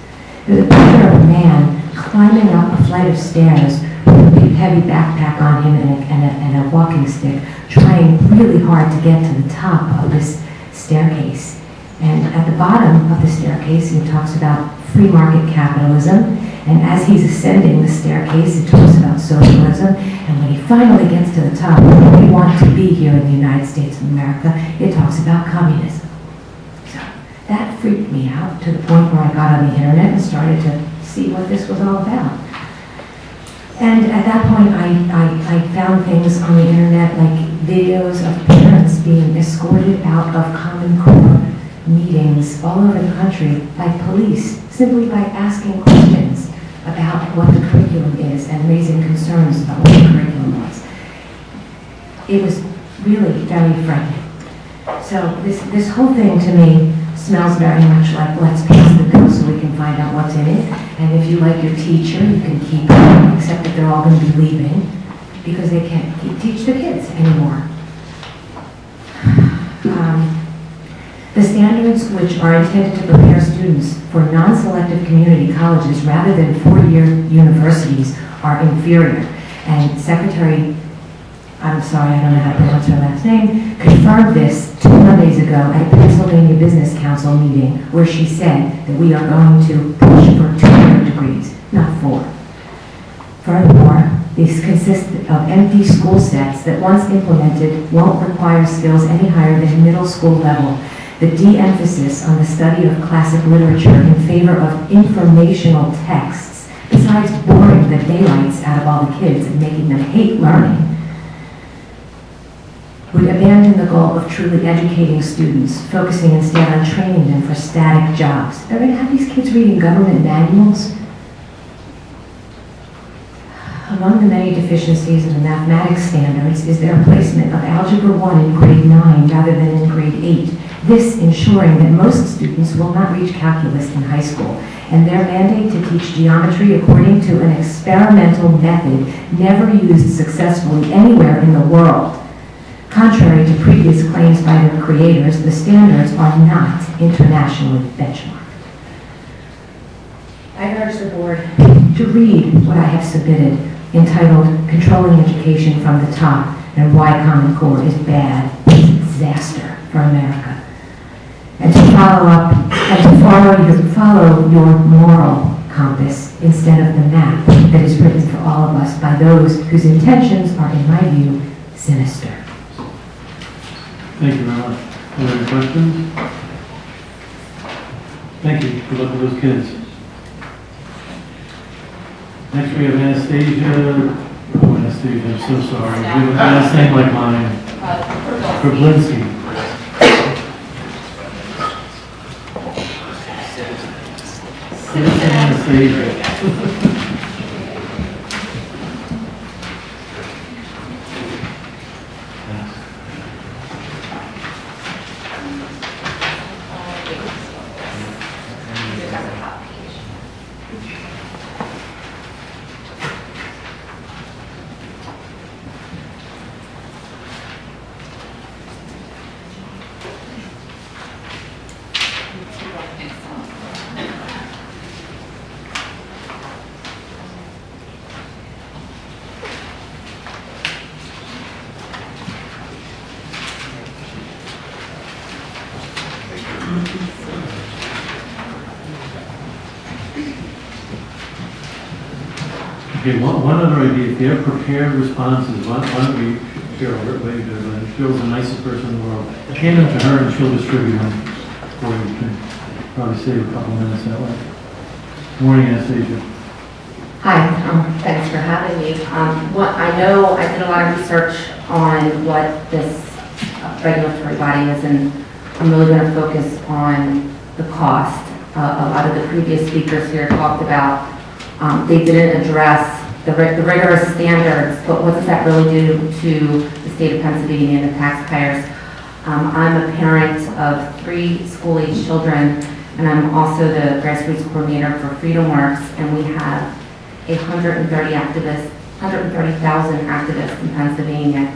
There's a picture of a man climbing up a flight of stairs with a big heavy backpack on him and a walking stick, trying really hard to get to the top of this staircase. And at the bottom of the staircase, he talks about free market capitalism. And as he's ascending the staircase, it talks about socialism. And when he finally gets to the top, where we want to be here in the United States of America, it talks about communism. So that freaked me out to the point where I got on the internet and started to see what this was all about. And at that point, I found things on the internet like videos of parents being escorted out of Common Core meetings all over the country by police, simply by asking questions about what the curriculum is and raising concerns about what the curriculum was. It was really very frightening. So this whole thing to me smells very much like let's pass the bill so we can find out what's in it. And if you like your teacher, you can keep them, except that they're all going to be leaving because they can't teach the kids anymore. The standards, which are intended to prepare students for non-selective community colleges rather than 4-year universities, are inferior. And Secretary, I'm sorry, I don't know how to pronounce her last name, confirmed this 2 Mondays ago at a Pennsylvania Business Council meeting where she said that we are going to push for 2-year degrees, not 4. Furthermore, these consist of empty school sets that once implemented won't require skills any higher than middle school level. The de-emphasis on the study of classic literature in favor of informational texts, besides boring the daylights out of all the kids and making them hate learning, would abandon the goal of truly educating students, focusing instead on training them for static jobs. They're going to have these kids reading government manuals. Among the many deficiencies in the mathematics standards is their placement of Algebra 1 in grade 9 rather than in grade 8. This ensuring that most students will not reach calculus in high school, and their mandate to teach geometry according to an experimental method never used successfully anywhere in the world. Contrary to previous claims by their creators, the standards are not internationally benchmarked. I urge the board to read what I have submitted, entitled Controlling Education from the Top and Why Common Core is Bad, it's a disaster for America. And to follow up, and to follow your moral compass instead of the map that is written for all of us by those whose intentions are, in my view, sinister. Thank you very much. Any other questions? Thank you. Good luck with those kids. Next we have Anastasia. Oh, Anastasia, I'm so sorry. We have a last name like mine. Koblinski. Anastasia. Okay, one other idea, if you have prepared responses, why don't we, Cheryl, Cheryl's the nicest person in the world, hand them to her and she'll distribute them for you. Probably save a couple minutes that way. Morning, Anastasia. Hi, thanks for having me. I know I did a lot of research on what this regulatory body is, and I'm really going to focus on the cost. A lot of the previous speakers here talked about they didn't address the rigorous standards, but what does that really do to the state of Pennsylvania and the taxpayers? I'm a parent of 3 school-age children, and I'm also the grassroots coordinator for Freedom Works, and we have 130,000 activists in Pennsylvania.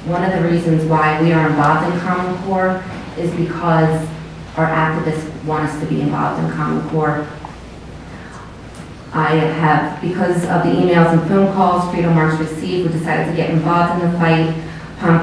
One of the reasons why we are involved in Common Core is because our activists want us to be involved in Common Core. I have, because of the emails and phone calls Freedom Works received, we decided to get involved in the fight. Upon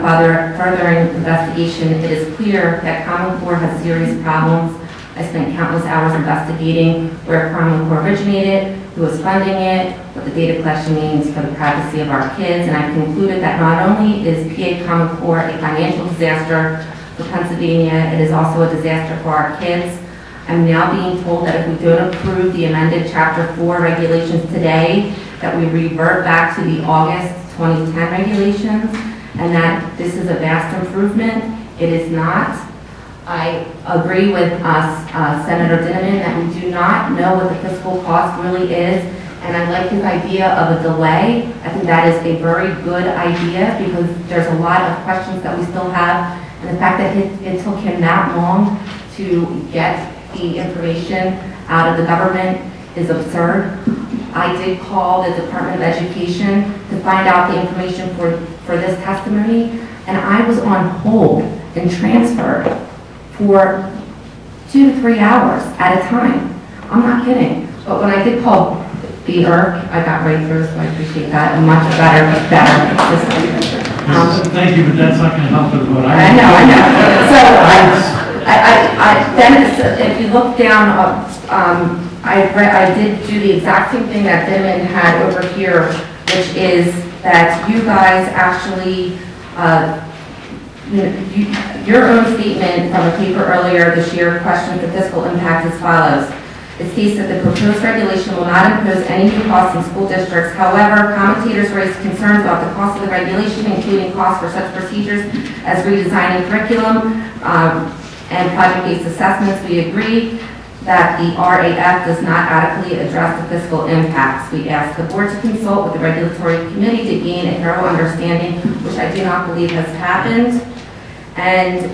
furthering investigation, it is clear that Common Core has serious problems. I spent countless hours investigating where Common Core originated, who was funding it, what the data collection means for the privacy of our kids, and I concluded that not only is PA Common Core a financial disaster for Pennsylvania, it is also a disaster for our kids. I'm now being told that if we don't approve the amended Chapter 4 regulations today, that we revert back to the August 2010 regulations, and that this is a vast improvement. It is not. I agree with Senator Dinniman that we do not know what the fiscal cost really is, and I like his idea of a delay. I think that is a very good idea because there's a lot of questions that we still have, and the fact that it took him that long to get the information out of the government is absurd. I did call the Department of Education to find out the information for this testimony, and I was on hold and transferred for 2 to 3 hours at a time. I'm not kidding. But when I did call the IRRC, I got right through, so I appreciate that. A much better system. Thank you, but that's not going to help with what I know. So Dennis, if you look down, I did do the exact same thing that Denman had over here, which is that you guys actually, your own statement from a paper earlier this year questioned the fiscal impact as follows. It states that the proposed regulation will not impose any new costs in school districts. However, commentators raised concerns about the cost of the regulation, including costs for such procedures as redesigning curriculum and project-based assessments. We agree that the RAF does not adequately address the fiscal impacts. We ask the board to consult with the regulatory committee to gain a thorough understanding, which I do not believe has happened. And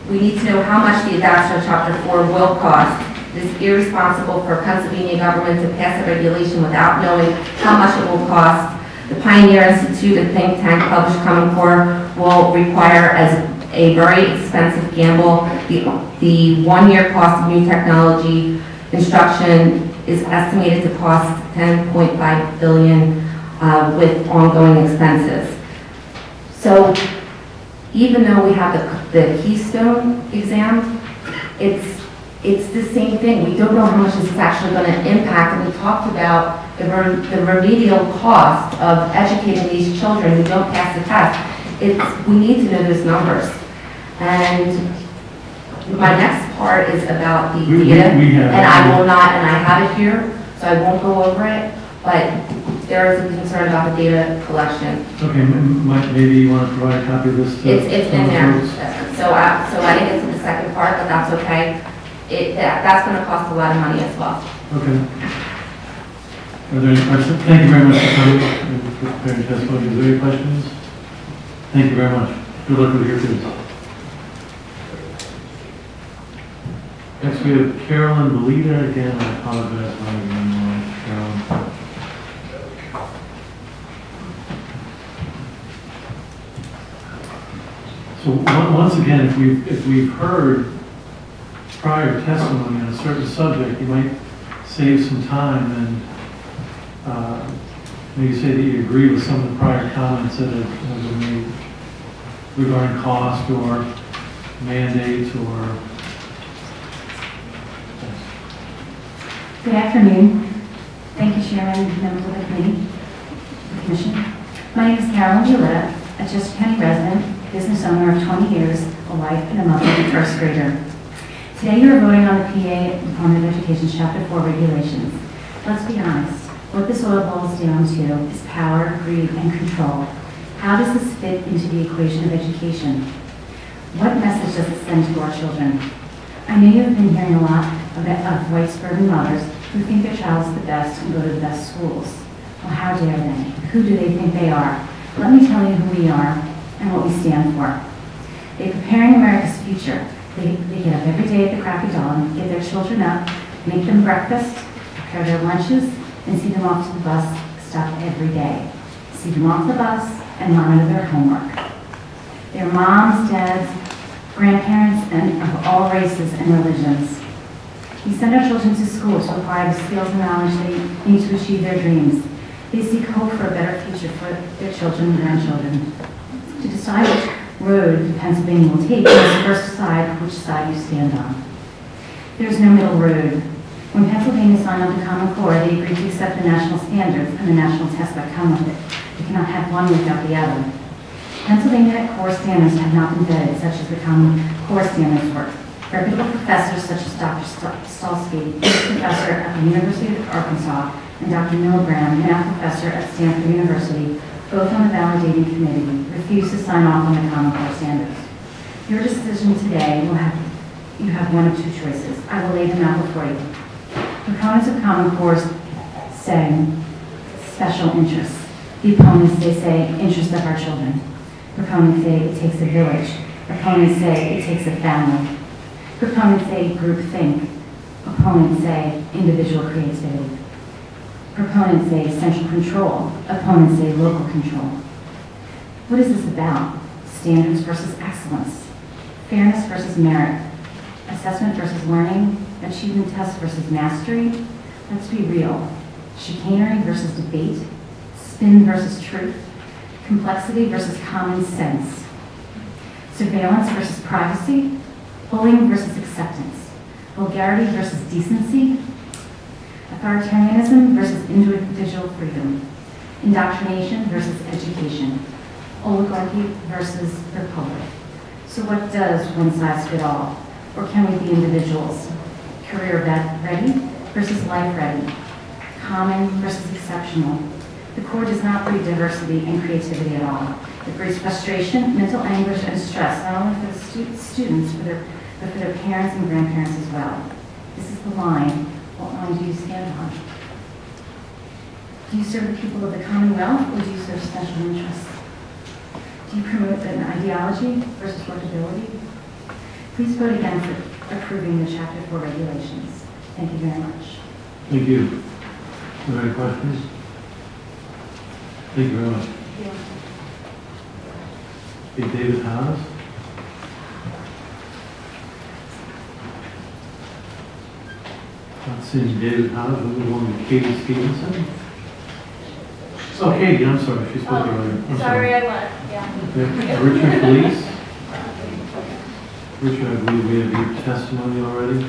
we need to know how much the adoption of Chapter 4 will cost. It is irresponsible for Pennsylvania government to pass a regulation without knowing how much it will cost. The Pioneer Institute, a think tank, published Common Core will require as a very expensive gamble. The 1-year cost of new technology instruction is estimated to cost $10.5 billion with ongoing expenses. So even though we have the Keystone exam, it's the same thing. We don't know how much this is actually going to impact, and we talked about the remedial cost of educating these children who don't pass the test. We need to know those numbers. And my next part is about the data, and I will not, and I have it here, so I won't go over it, but there is a concern about the data collection. Okay, maybe you want to provide a copy of this? It's in there. So I didn't get to the second part, but that's okay. That's going to cost a lot of money as well. Okay. Are there any questions? Thank you very much for coming and preparing testimony. Is there any questions? Thank you very much. Good luck with your kids. Next, we have Carolyn Belita. Again, I apologize for having you on, Carolyn. So once again, if we've heard prior testimony on a certain subject, you might save some time and maybe say that you agree with some of the prior comments that have been made regarding cost or mandates or... Good afternoon. Thank you, Chairman, members of the committee, the commission. My name is Carolyn Giulitta, a Chester County resident, business owner of 20 years, a wife and a mother of a first grader. Today you are voting on the PA Department of Education's Chapter 4 regulations. Let's be honest, what this all boils down to is power, greed, and control. How does this fit into the equation of education? What message does it send to our children? I know you've been hearing a lot of white suburban mothers who think their child is the best and go to the best schools. Well, how dare they? Who do they think they are? Let me tell you who we are and what we stand for. They're preparing America's future. They get up every day at the crack of dawn, get their children up, make them breakfast, prepare their lunches, and see them off to the bus stop every day. See them off the bus and monitor their homework. They're moms, dads, grandparents, and of all races and religions. We send our children to school to acquire the skills and knowledge they need to achieve their dreams. They seek hope for a better future for their children and grandchildren. To decide which road Pennsylvania will take, you must first decide which side you stand on. There's no middle road. When Pennsylvania signed on to Common Core, they agreed to accept the national standards and the national tests that come with it. You cannot have one without the other. Pennsylvania core standards have not been vetted, such as the Common Core standards were. Reputable professors such as Dr. Stolsky, professor at the University of Arkansas, and Dr. Milgram, now professor at Stanford University, both on the validating committee, refused to sign off on the Common Core standards. Your decision today you have one of two choices. I will lay them out before you. Proponents of Common Core say special interests. The opponents, they say interests of our children. Proponents say it takes a village. Opponents say it takes a family. Proponents say groupthink. Opponents say individual creativity. Proponents say central control. Opponents say local control. What is this about? Standards versus excellence. Fairness versus merit. Assessment versus learning. Achievement tests versus mastery. Let's be real. Chicanery versus debate. Spin versus truth. Complexity versus common sense. Surveillance versus privacy. Bullying versus acceptance. Vulgarity versus decency. Authoritarianism versus individual freedom. Indoctrination versus education. Oligarchy versus republic. So what does one size fit all? Or can we be individuals? Career ready versus life ready. Common versus exceptional. The core does not breed diversity and creativity at all. It breeds frustration, mental anguish, and stress, not only for the students, but for their parents and grandparents as well. This is the line. What line do you stand on? Do you serve the people of the Commonwealth, or do you serve special interests? Do you promote an ideology versus workability? Please vote again for approving the Chapter 4 regulations. Thank you very much. Thank you. Are there any questions? Thank you very much. Okay, David Haas. Not seeing David Haas, we'll move on to Katie Stevenson. Oh, Katie, I'm sorry, she spoke earlier. I'm Sorry, I left, yeah. Okay. Richard Felice. Richard, I believe we have your testimony already.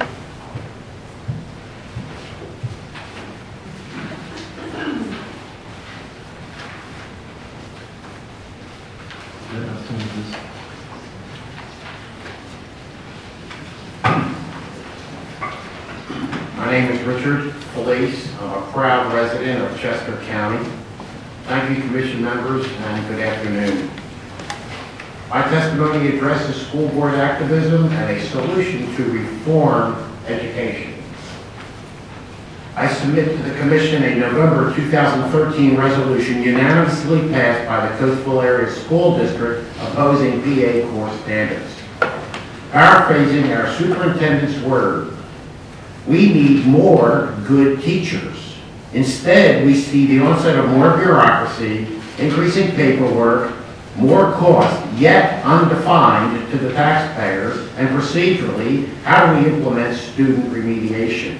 My name is Richard Felice. I'm a proud resident of Chester County. Thank you, Commission members, and good afternoon. My testimony addresses school board activism and a solution to reform education. I submit to the Commission a November 2013 resolution unanimously passed by the Coatesville Area School District opposing PA core standards. Paraphrasing our superintendent's word, we need more good teachers. Instead, we see the onset of more bureaucracy, increasing paperwork, more cost, yet undefined to the taxpayers, and procedurally, how do we implement student remediation?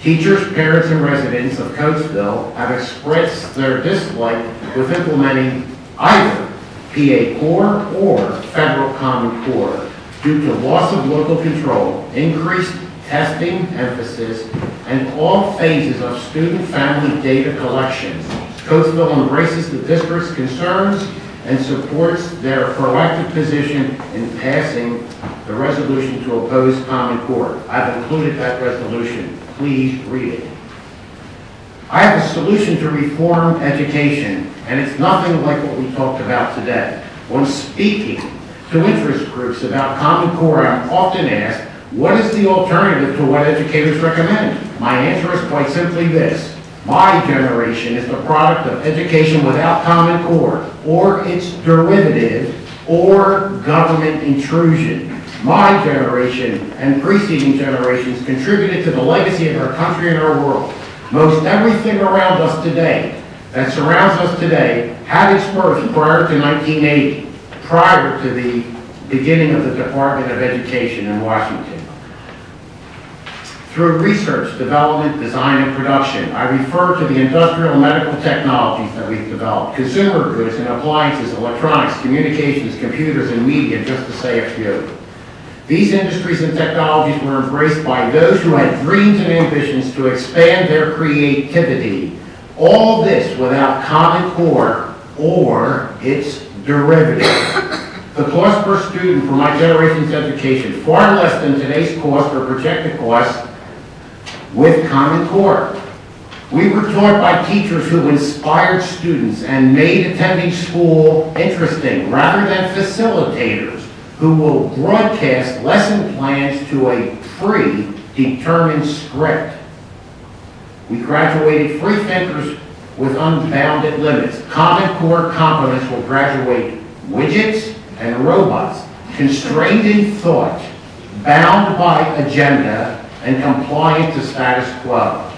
Teachers, parents, and residents of Coatesville have expressed their dislike with implementing either PA core or federal Common Core due to loss of local control, increased testing emphasis, and all phases of student family data collection. Coatesville embraces the district's concerns and supports their proactive position in passing the resolution to oppose Common Core. I've included that resolution. Please read it. I have a solution to reform education, and it's nothing like what we talked about today. When speaking to interest groups about Common Core, I'm often asked, what is the alternative to what educators recommend? My answer is quite simply this. My generation is the product of education without Common Core, or its derivative, or government intrusion. My generation and preceding generations contributed to the legacy of our country and our world. Most everything around us today, that surrounds us today, had its birth prior to 1980, prior to the beginning of the Department of Education in Washington. Through research, development, design, and production, I refer to the industrial and medical technologies that we've developed, consumer goods and appliances, electronics, communications, computers, and media, just to say a few. These industries and technologies were embraced by those who had dreams and ambitions to expand their creativity. All this without Common Core or its derivative. The cost per student for my generation's education, far less than today's cost or projected cost with Common Core. We were taught by teachers who inspired students and made attending school interesting rather than facilitators who will broadcast lesson plans to a predetermined script. We graduated free thinkers with unbounded limits. Common Core competence will graduate widgets and robots, constrained in thought, bound by agenda, and compliant to status quo.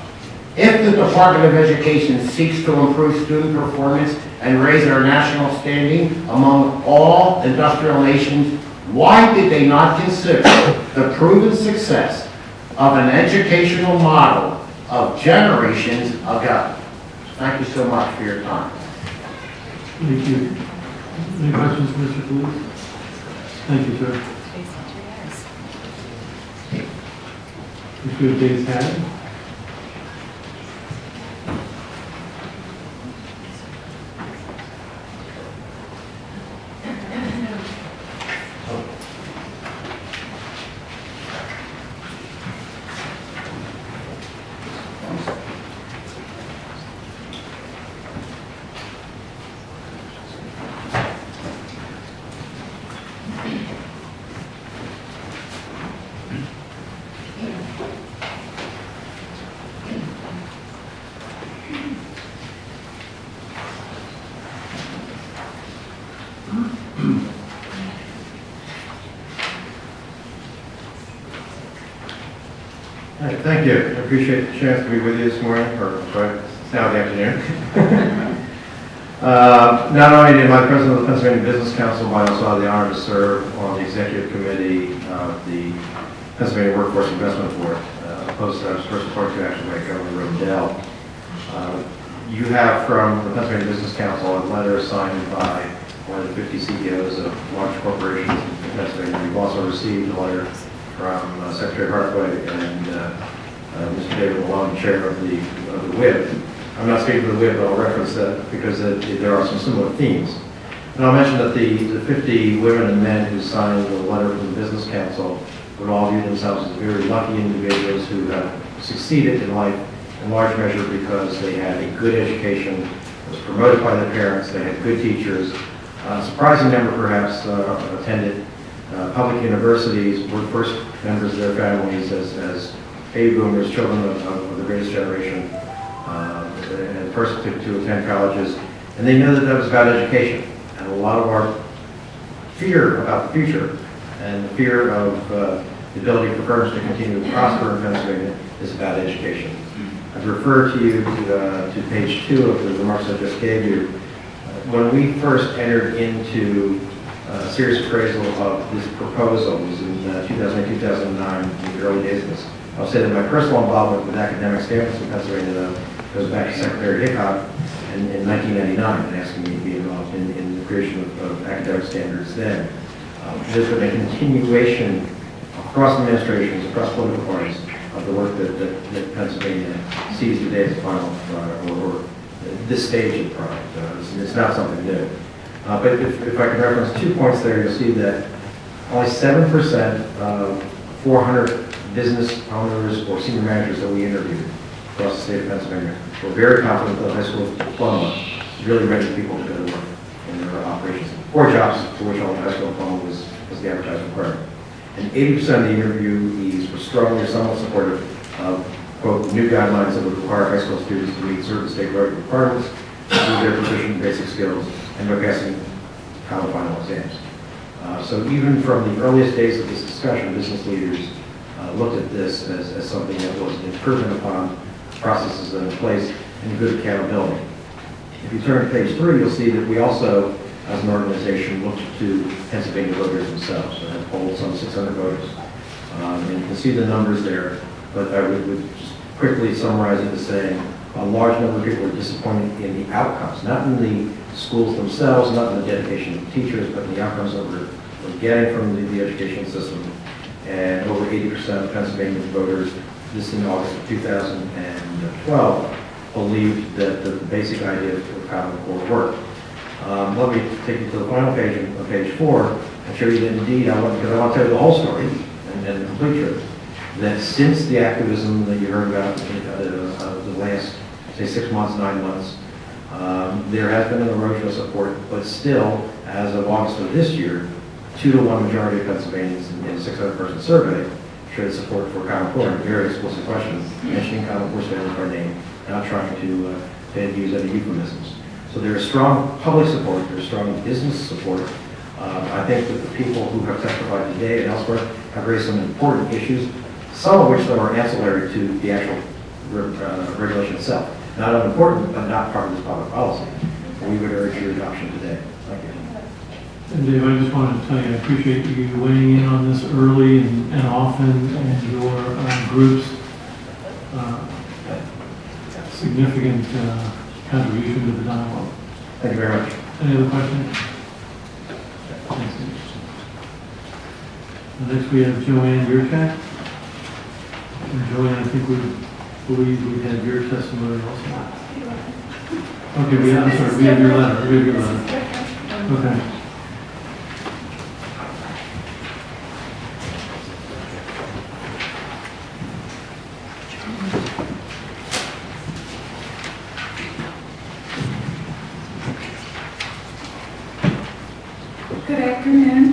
If the Department of Education seeks to improve student performance and raise our national standing among all industrial nations, why did they not consider the proven success of an educational model of generations ago? Thank you so much for your time. Thank you. Any questions, Mr. Felice? Thank you, sir. Mr. Davis Haddon? Thank you. I appreciate the chance to be with you this morning, or sorry, it's now the afternoon. Not only am I president of the Pennsylvania Business Council, but I also have the honor to serve on the executive committee of the Pennsylvania Workforce Investment Board, a post that I was first appointed to actually by Governor Rendell. You have from the Pennsylvania Business Council a letter signed by one of the 50 CEOs of large corporations in Pennsylvania. You've also received a letter from Secretary Hartwig and Mr. David Malone, chair of the WIB. I'm not speaking for the WIB, but I'll reference that because there are some similar themes. And I'll mention that the 50 women and men who signed the letter from the Business Council would all view themselves as very lucky individuals who have succeeded in life in large measure because they had a good education, was promoted by their parents, they had good teachers. A surprising number perhaps attended public universities, were first members of their families as baby boomers, children of the greatest generation, and first to attend colleges. And they know that that was about education. And a lot of our fear about the future and the fear of the ability for firms to continue to prosper in Pennsylvania is about education. I'd refer to you to page 2 of the remarks I just gave you. When we first entered into a serious appraisal of this proposal, it was in 2008-2009, in the early days of this. I'll say that my personal involvement with academic standards in Pennsylvania goes back to Secretary Hickok in 1999 and asking me to be involved in the creation of academic standards then. There's been a continuation across administrations, across political parties, of the work that Pennsylvania sees today as a final product, or this stage of the product. It's not something new. But if I can reference 2 points there, you'll see that only 7% of 400 business owners or senior managers that we interviewed across the state of Pennsylvania were very confident that high school diploma is really ready people to go to work in their operations. 4 jobs for which all the high school diploma was the advertised requirement. And 80% of the interviewees were strongly or somewhat supportive of, quote, new guidelines that would require high school students to meet certain state requirements, prove their proficient in basic skills, and by passing common final exams. So even from the earliest days of this discussion, business leaders looked at this as something that was an improvement upon processes that are in place and good accountability. If you turn to page 3, you'll see that we also, as an organization, looked to Pennsylvania voters themselves and have polled some 600 voters. And you can see the numbers there, but I would just quickly summarize it as saying a large number of people are disappointed in the outcomes, not in the schools themselves, not in the dedication of teachers, but in the outcomes that we're getting from the education system. And over 80% of Pennsylvania voters, this in August of 2012, believed that the basic idea of Common Core worked. Let me take you to the final page, on page 4, and show you that indeed, because I want to tell you the whole story and the complete truth, that since the activism that you heard about the last, say, 6 months, 9 months, there has been an erosion of support, but still, as of August of this year, 2-to-1 majority of Pennsylvanians in a 600-person survey showed support for Common Core in very explicit questions, mentioning Common Core standards by name, not trying to use any euphemisms. So there is strong public support, there is strong business support. I think that the people who have testified today and elsewhere have raised some important issues, some of which though are ancillary to the actual regulation itself. Not unimportant, but not part of this public policy. We would urge your adoption today. Thank you. And Dave, I just wanted to tell you, I appreciate you weighing in on this early and often, and your group's significant contribution to the dialogue. Thank you very much. Any other questions? Next we have Joanne Yurchak. And Joanne, I think we believe we had your testimony also. Okay, I'm sorry, we have your letter. We have your letter. Okay. Good afternoon.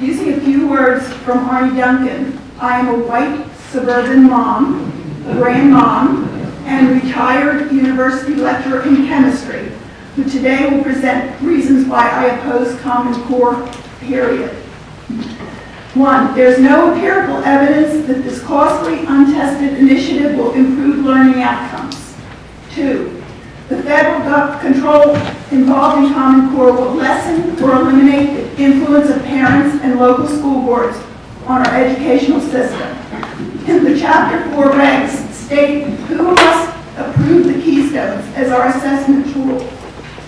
Using a few words from Arnie Duncan, I am a white suburban mom, grandmom, and retired university lecturer in chemistry, who today will present reasons why I oppose Common Core, period. 1, there's no empirical evidence that this costly, untested initiative will improve learning outcomes. 2, the federal control involved in Common Core will lessen or eliminate the influence of parents and local school boards on our educational system. In the Chapter 4 regs state who must approve the keystones as our assessment tool.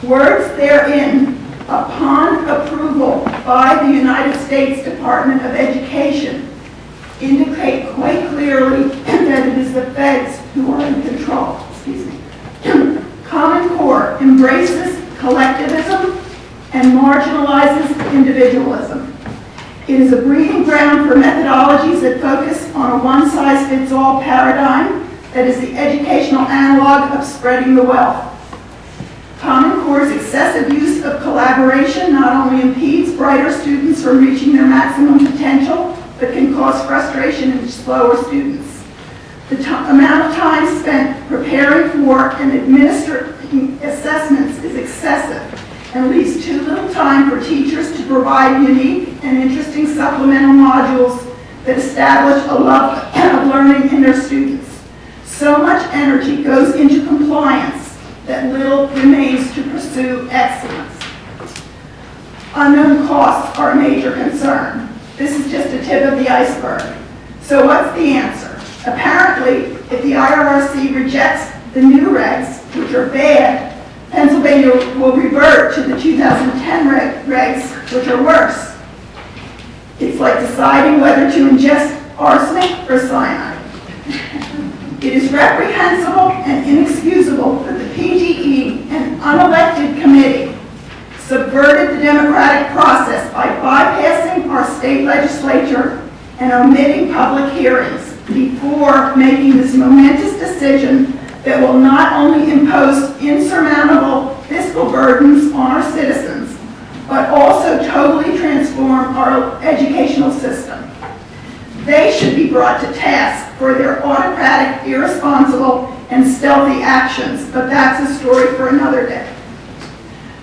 Words therein, upon approval by the United States Department of Education, indicate quite clearly that it is the feds who are in control. Excuse me. Common Core embraces collectivism and marginalizes individualism. It is a breeding ground for methodologies that focus on a one-size-fits-all paradigm that is the educational analog of spreading the wealth. Common Core's excessive use of collaboration not only impedes brighter students from reaching their maximum potential, but can cause frustration in slower students. The amount of time spent preparing for and administering assessments is excessive and leaves too little time for teachers to provide unique and interesting supplemental modules that establish a love of learning in their students. So much energy goes into compliance that little remains to pursue excellence. Unknown costs are a major concern. This is just a tip of the iceberg. So what's the answer? Apparently, if the IRRC rejects the new regs, which are bad, Pennsylvania will revert to the 2010 regs, which are worse. It's like deciding whether to ingest arsenic or cyanide. It is reprehensible and inexcusable that the PGE, an unelected committee, state legislature and omitting public hearings before making this momentous decision that will not only impose insurmountable fiscal burdens on our citizens, but also totally transform our educational system. They should be brought to task for their autocratic, irresponsible, and stealthy actions, but that's a story for another day.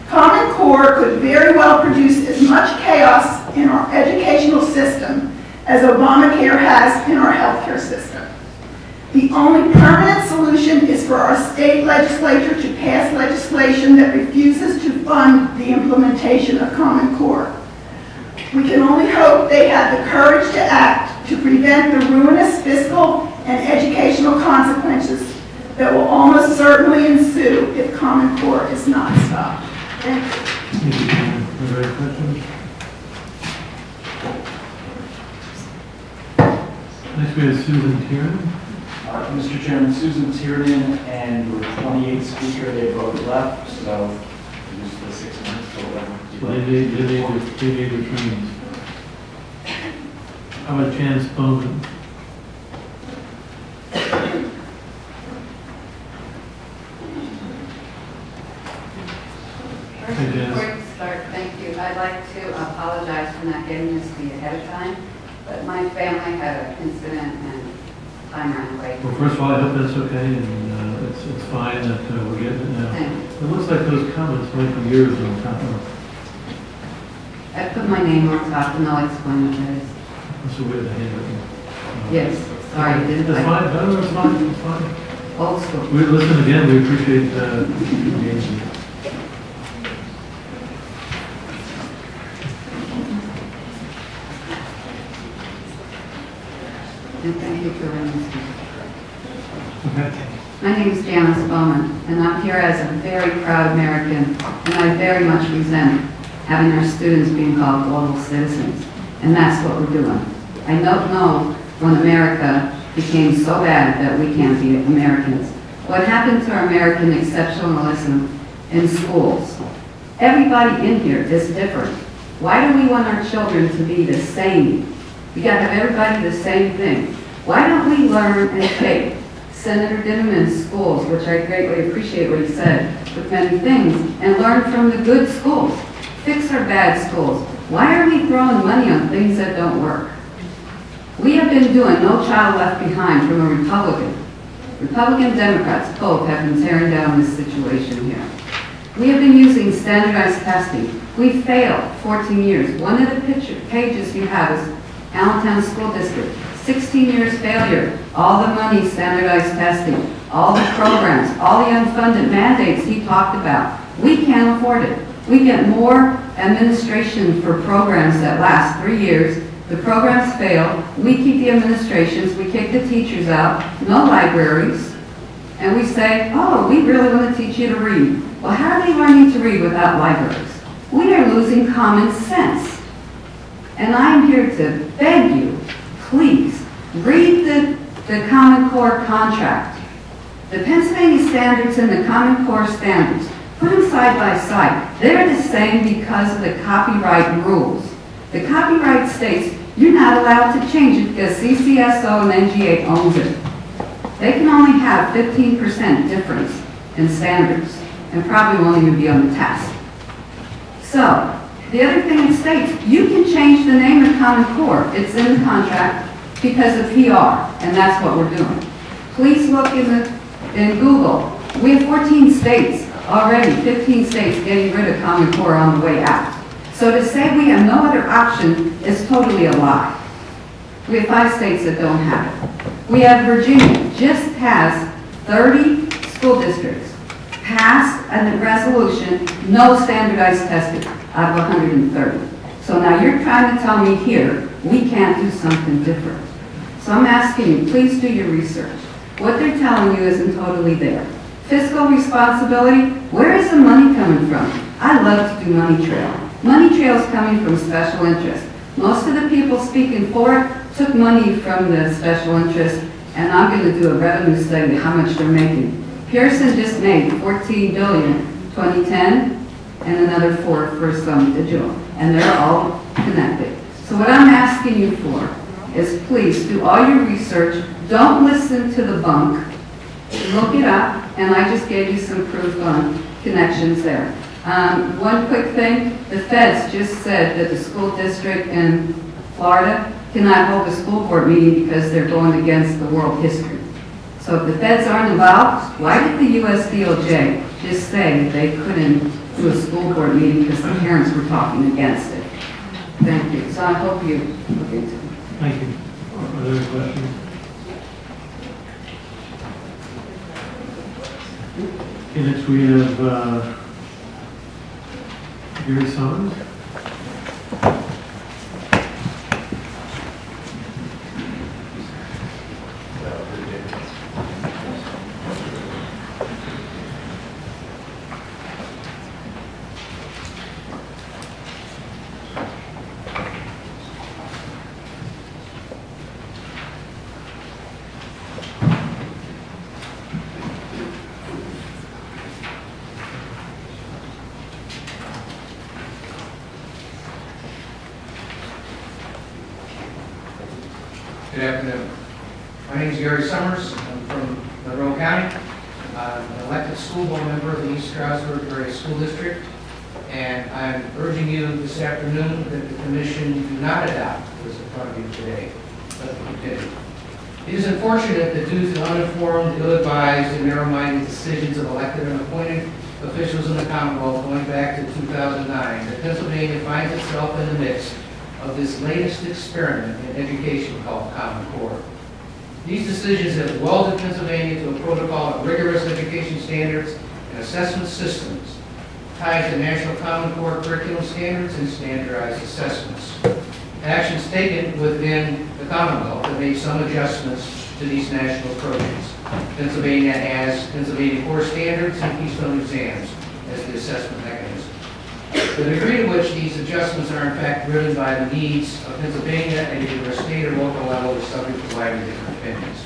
Common Core could very well produce as much chaos in our educational system as Obamacare has in our healthcare system. The only permanent solution is for our state legislature to pass legislation that refuses to fund the implementation of Common Core. We can only hope they have the courage to act to prevent the ruinous fiscal and educational consequences that will almost certainly ensue if Common Core is not stopped. Thank you. Thank you, Jan. Are there any questions? Next, we have Susan Tiernan. Mr. Chairman, Susan Tiernan and your 28th speaker, they both left, so use the 6 minutes or whatever. Well, they need their trainings. How about Janice Bowman? Hey, Janice. Before you start, thank you. I'd like to apologize for not getting this to you ahead of time, but my family had an incident and time ran away. Well, first of all, I hope that's okay, and it's fine that we're getting it now. Thank It looks like those comments might be yours on top of I put my name on top and I'll explain what that is. That's a way to handle it. Yes, sorry, didn't It's I? fine, no, it's fine, it's fine. Old school. We listen again, we appreciate engagement. And thank you for letting me speak. Okay. My name is Janice Bowman, and I'm here as a very proud American, and I very much resent having our students being called global citizens, and that's what we're doing. I don't know when America became so bad that we can't be Americans. What happened to our American exceptionalism in schools? Everybody in here is different. Why do we want our children to be the same? We got to have everybody the same thing. Why don't we learn and take Senator Dinniman's schools, which I greatly appreciate what he said, with many things, and learn from the good schools. Fix our bad schools. Why are we throwing money on things that don't work? We have been doing No Child Left Behind from a Republican. Republican Democrats both have been tearing down this situation here. We have been using standardized testing. We failed 14 years. One of the pages you have is Allentown School District. 16 years failure. All the money, standardized testing, all the programs, all the unfunded mandates he talked about. We can't afford it. We get more administration for programs that last 3 years. The programs fail. We keep the administrations. We kick the teachers out. No libraries. And we say, oh, we really want to teach you to read. Well, how are they learning to read without libraries? We are losing common sense. And I'm here to beg you, please, read the Common Core contract. The Pennsylvania standards and the Common Core standards, put them side by side. They're the same because of the copyright rules. The copyright states you're not allowed to change it because CCSO and NGA owns it. They can only have 15% difference in standards and probably won't even be on the test. So, the other thing it states, you can change the name of Common Core. It's in the contract because of PR, and that's what we're doing. Please look in Google. We have 14 states already, 15 states getting rid of Common Core on the way out. So to say we have no other option is totally a lie. We have 5 states that don't have it. We have Virginia, just has 30 school districts, passed a resolution, no standardized testing out of 130. So now you're trying to tell me here, we can't do something different. So I'm asking you, please do your research. What they're telling you isn't totally there. Fiscal responsibility, where is the money coming from? I love to do money trail. Money trail is coming from special interest. Most of the people speaking for it took money from the special interest, and I'm going to do a revenue study how much they're making. Pearson just made $14 billion 2010, and another 4 for some digital, and they're all connected. So what I'm asking you for is please do all your research. Don't listen to the bunk. Look it up, and I just gave you some proof on connections there. One quick thing, the feds just said that the school district in Florida cannot hold a school board meeting because they're going against the world history. So if the feds aren't involved, why did the US DOJ just say that they couldn't do a school board meeting because the parents were talking against it? Thank you. So I hope you look into it. Thank you. Are there any questions? Okay, next we have Gary Summers. Good afternoon. My name is Gary Summers. I'm from Monroe County. I'm an elected school board member of the East Stroudsburg Area School District, and I'm urging you this afternoon that the commission do not adopt what's in front of you today, but continue. It is unfortunate that due to uninformed, ill-advised, and narrow-minded decisions of elected and appointed officials in the Commonwealth going back to 2009, that Pennsylvania finds itself in the midst of this latest experiment in education called Common Core. These decisions have welded Pennsylvania to a protocol of rigorous education standards and assessment systems tied to National Common Core curriculum standards and standardized assessments. Actions taken within the Commonwealth have made some adjustments to these national approaches. Pennsylvania has Pennsylvania Core Standards and Keystone exams as the assessment mechanism. The degree to which these adjustments are in fact driven by the needs of Pennsylvania at either a state or local level is subject to widely different opinions.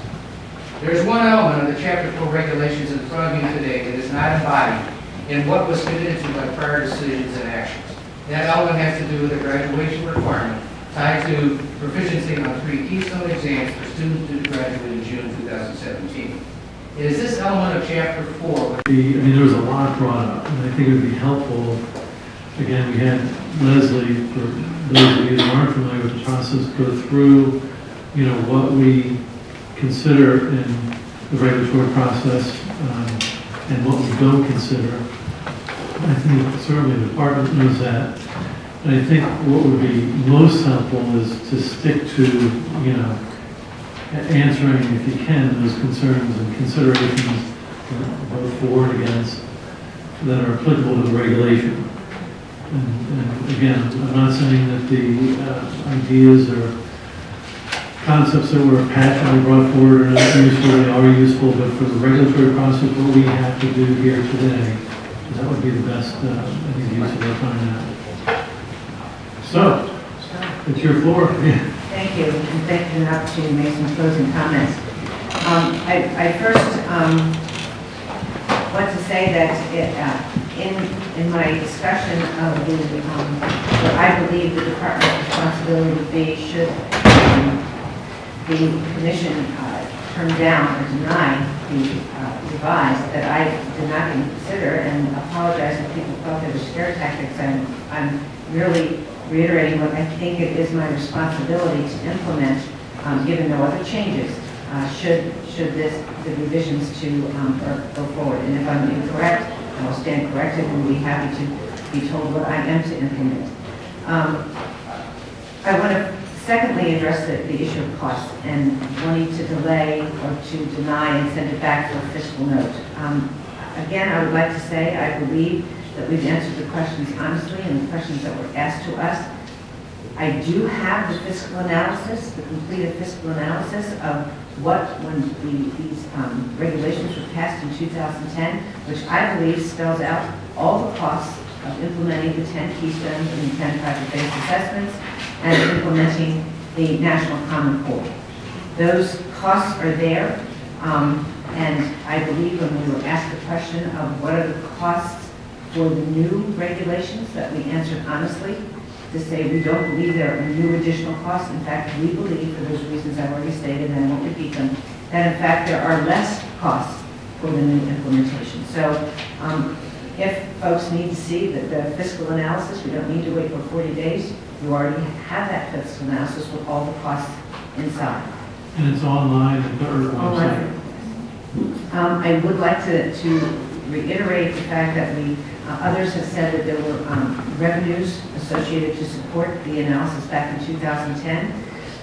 There is one element of the Chapter 4 regulations in front of you today that is not embodied in what was committed to by prior decisions and actions. That element has to do with a graduation requirement tied to proficiency on 3 Keystone exams for students due to graduate in June 2017. It is this element of Chapter 4. There was a lot brought up, and I think it would be helpful. Again, we had Leslie, for those of you who aren't familiar with the process, go through, what we consider in the regulatory process and what we don't consider. I think certainly the department knows that. And I think what would be most helpful is to stick to, answering, if you can, those concerns and considerations, both for and against, that are applicable to the regulation. And again, I'm not saying that the ideas or concepts that were passionately brought forward are not useful, they are useful, but for the regulatory process, what we have to do here today, that would be the best, I think, use of our time now. So, it's your floor. Thank you, and thank you for the opportunity to make some closing comments. I first want to say that in my discussion of what I believe the department's responsibility would be should the commission turn down or deny the revised, that I did not consider, and apologize if people thought they were scare tactics. I'm really reiterating what I think it is my responsibility to implement, given no other changes, should the revisions to go forward. And if I'm incorrect, I will stand corrected and be happy to be told what I am to implement. I want to secondly address the issue of cost and wanting to delay or to deny and send it back for a fiscal note. Again, I would like to say I believe that we've answered the questions honestly and the questions that were asked to us. I do have the fiscal analysis, the completed fiscal analysis of what, when these regulations were passed in 2010, which I believe spells out all the costs of implementing the 10 keystones and 10 project-based assessments and implementing the National Common Core. Those costs are there, and I believe when we were asked the question of what are the costs for the new regulations, that we answered honestly. to say we don't believe there are new additional costs. In fact, we believe, for those reasons I've already stated, and I won't repeat them, that in fact there are less costs for the new implementation. So if folks need to see the fiscal analysis, we don't need to wait for 40 days. You already have that fiscal analysis with all the costs inside. And it's online at the website. I would like to reiterate the fact that others have said that there were revenues associated to support the analysis back in 2010.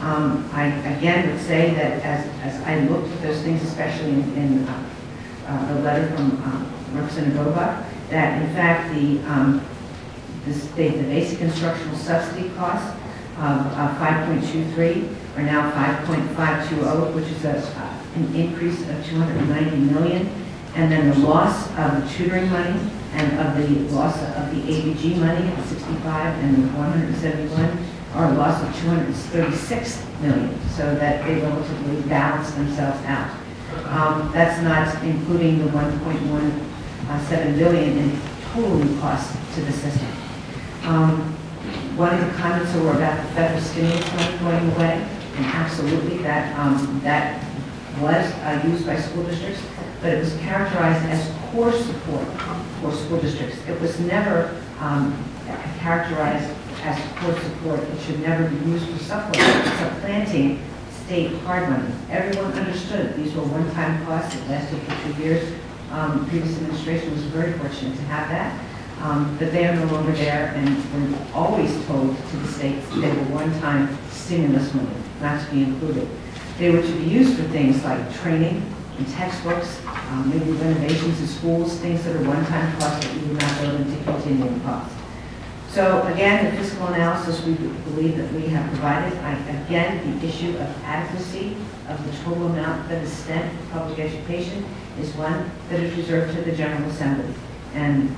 I again would say that as I looked at those things, especially in the letter from Representative Roebuck, that in fact the basic instructional subsidy costs of 5.23 are now 5.520, which is an increase of $290 million. And then the loss of the tutoring money and of the loss of the ABG money of 65 and the 171 are a loss of $236 million, so that they relatively balance themselves out. That's not including the $1.17 billion in total costs to the system. One of the comments were about the federal stimulus money going away, and absolutely that was used by school districts, but it was characterized as core support for school districts. It was never characterized as core support. It should never be used for supplanting state hard money. Everyone understood these were one-time costs that lasted for 2 years. Previous administration was very fortunate to have that. But they are no longer there, and we're always told to the states they were one-time stimulus money, not to be included. They were to be used for things like training and textbooks, maybe renovations in schools, things that are one-time costs that we would not build into continuing costs. So again, the fiscal analysis we believe that we have provided, again, the issue of adequacy of the total amount that is spent for public education is one that is reserved to the General Assembly. And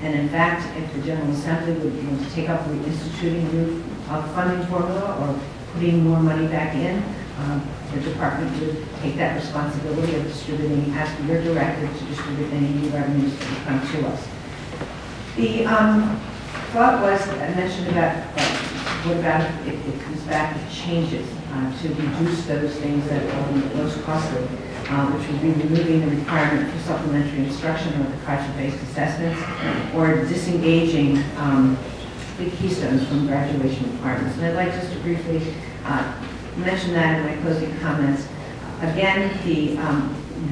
in fact, if the General Assembly would want to take up reinstituting new funding formula or putting more money back in, the department would take that responsibility of distributing, as we are directed to distribute any new revenues that would come to us. The thought was, I mentioned about what about if it comes back with changes to reduce those things that are most costly, which would be removing the requirement for supplementary instruction or the project-based assessments, or disengaging the keystones from graduation requirements. And I'd like just to briefly mention that in my closing comments. Again,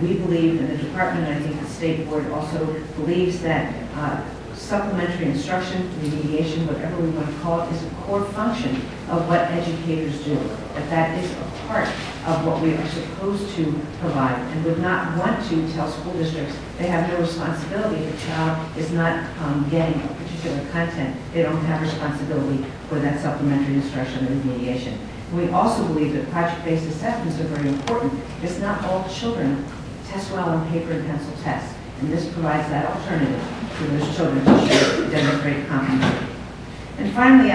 we believe, and the department, and I think the state board also believes, that supplementary instruction, remediation, whatever we want to call it, is a core function of what educators do. That is a part of what we are supposed to provide, and would not want to tell school districts they have no responsibility if a child is not getting a particular content. They don't have responsibility for that supplementary instruction or remediation. We also believe that project-based assessments are very important. It's not all children test well on paper and pencil tests, and this provides that alternative for those children to demonstrate competency. And finally,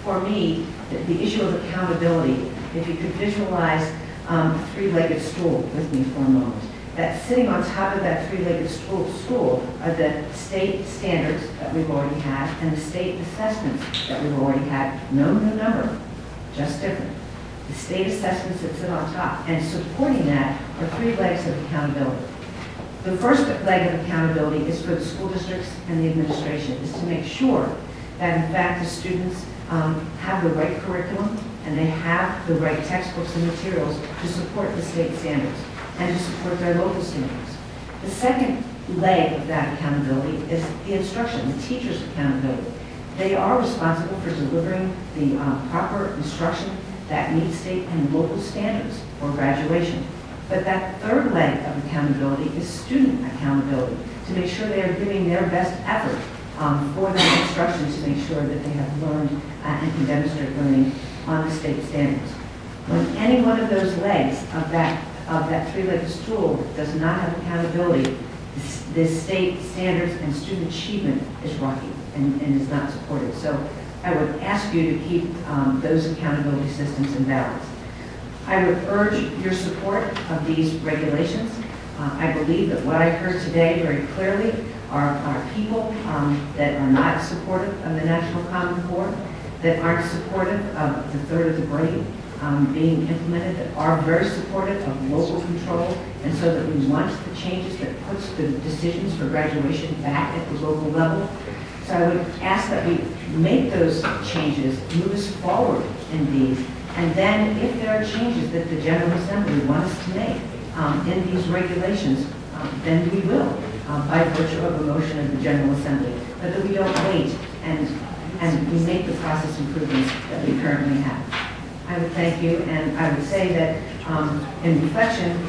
for me, the issue of accountability. If you could visualize a three-legged stool with me for a moment, that sitting on top of that three-legged stool are the state standards that we've already had and the state assessments that we've already had. No new number, just different. The state assessments that sit on top, and supporting that are three legs of accountability. The first leg of accountability is for the school districts and the administration, is to make sure that in fact the students have the right curriculum and they have the right textbooks and materials to support the state standards and to support their local standards. The second leg of that accountability is the instruction, the teacher's accountability. They are responsible for delivering the proper instruction that meets state and local standards for graduation. But that third leg of accountability is student accountability, to make sure they are giving their best effort for that instruction, to make sure that they have learned and can demonstrate learning on the state standards. When any one of those legs of that three-legged stool does not have accountability, the state standards and student achievement is rocky and is not supported. So I would ask you to keep those accountability systems in balance. I would urge your support of these regulations. I believe that what I heard today very clearly are people that are not supportive of the National Common Core. that aren't supportive of the third of the grade being implemented, that are very supportive of local control, and so that we want the changes that puts the decisions for graduation back at the local level. So I would ask that we make those changes, move us forward in these, and then if there are changes that the General Assembly wants us to make in these regulations, then we will, by virtue of a motion of the General Assembly, but that we don't wait and we make the process improvements that we currently have. I would thank you, and I would say that in reflection,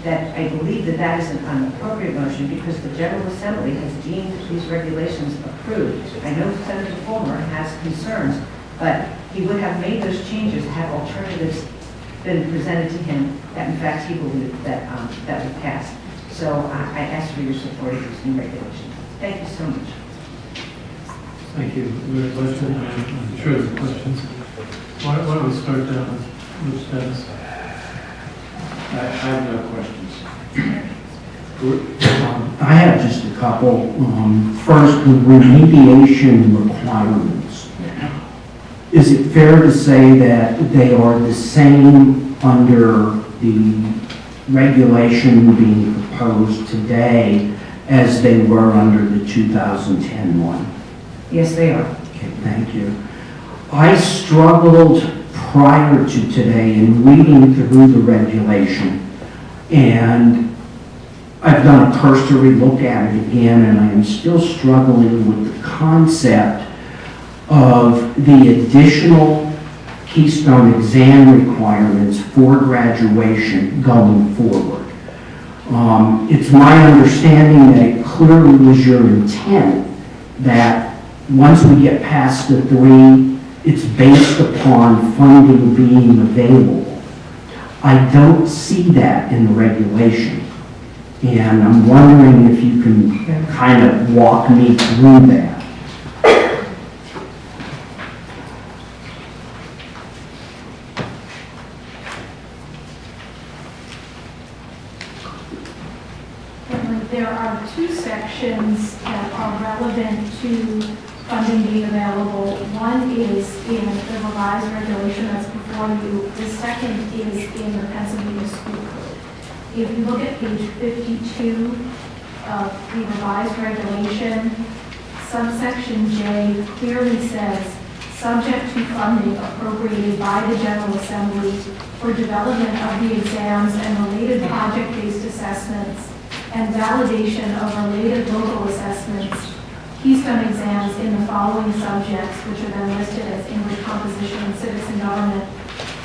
that I believe that that is an appropriate motion because the General Assembly has deemed these regulations approved. I know Senator Fulmer has concerns, but he would have made those changes had alternatives been presented to him that in fact he believed that that would pass. So I ask for your support of these new regulations. Thank you so much. Thank you. We have a question. I'm sure there are questions. Why don't we start down with Dennis? I have no questions. I have just a couple. First, the remediation requirements. Is it fair to say that they are the same under the regulation being proposed today as they were under the 2010 one? Yes, they are. Okay, thank you. I struggled prior to today in reading through the regulation, and I've done a cursory look at it again, and I am still struggling with the concept of the additional Keystone exam requirements for graduation going forward. It's my understanding that it clearly was your intent that once we get past the 3, it's based upon funding being available. I don't see that in the regulation, and I'm wondering if you can kind of walk me through that. There are 2 sections that are relevant to funding being available. One is in the revised regulation that's before you. The second is in the Pennsylvania School Code. If you look at page 52 of the revised regulation, subsection J clearly says, subject to funding appropriated by the General Assembly for development of the exams and related project-based assessments and validation of related local assessments, Keystone exams in the following subjects, which are then listed as English composition and civics and government,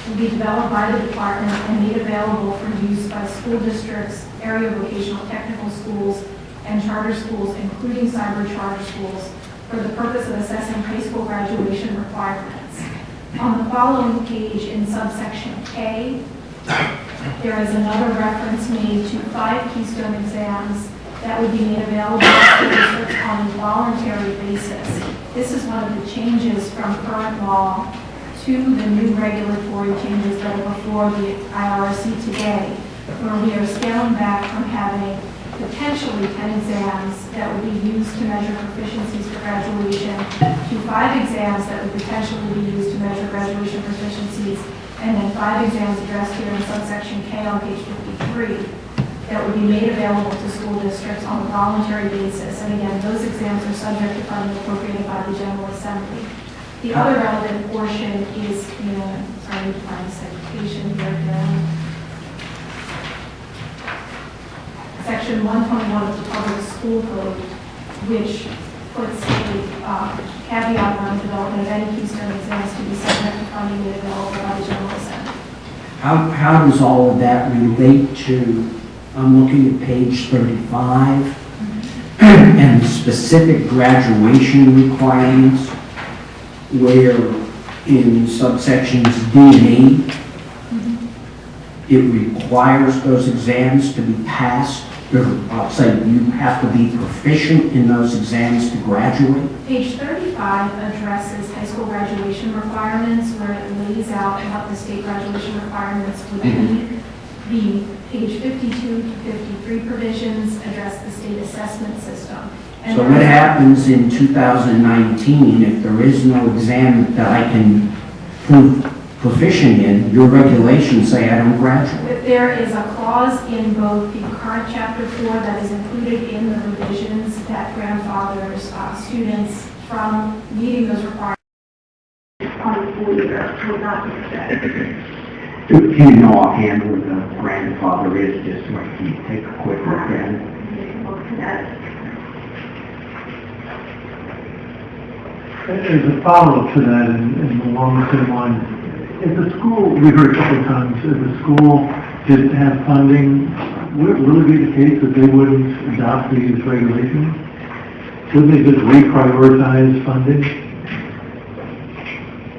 will be developed by the department and made available for use by school districts, area vocational technical schools, and charter schools, including cyber charter schools, for the purpose of assessing high school graduation requirements. On the following page in subsection K, there is another reference made to 5 Keystone exams that would be made available to school districts on a voluntary basis. This is one of the changes from current law to the new regulatory changes that are before the IRRC today, where we are scaling back from having potentially 10 exams that would be used to measure proficiencies for graduation to 5 exams that would potentially be used to measure graduation proficiencies, and then 5 exams addressed here in subsection K on page 53 that would be made available to school districts on a voluntary basis. And again, those exams are subject to funding appropriated by the General Assembly. The other relevant portion is in, sorry, to find a citation here again. Section 121 of the Public School Code, which puts a caveat on the development of any Keystone exams to be subject to funding made available by the General Assembly. How does all of that relate to, I'm looking at page 35, and specific graduation requirements, where in subsections D and E, it requires those exams to be passed, or I'll say you have to be proficient in those exams to graduate? Page 35 addresses high school graduation requirements, where it lays out what the state graduation requirements would be. The page 52 to 53 provisions address the state assessment system. So what happens in 2019 if there is no exam that I can prove proficient in? Your regulations say I don't graduate. There is a clause in both the current Chapter 4 that is included in the revisions that grandfathers students from meeting those requirements on the school year would not be set. Do you know offhand who the grandfather is, just so I can take a quick look at it? As a follow-up to that, and along the same line, if the school, we heard a couple of times, if the school didn't have funding, would it be the case that they wouldn't adopt these regulations? Wouldn't they just reprioritize funding?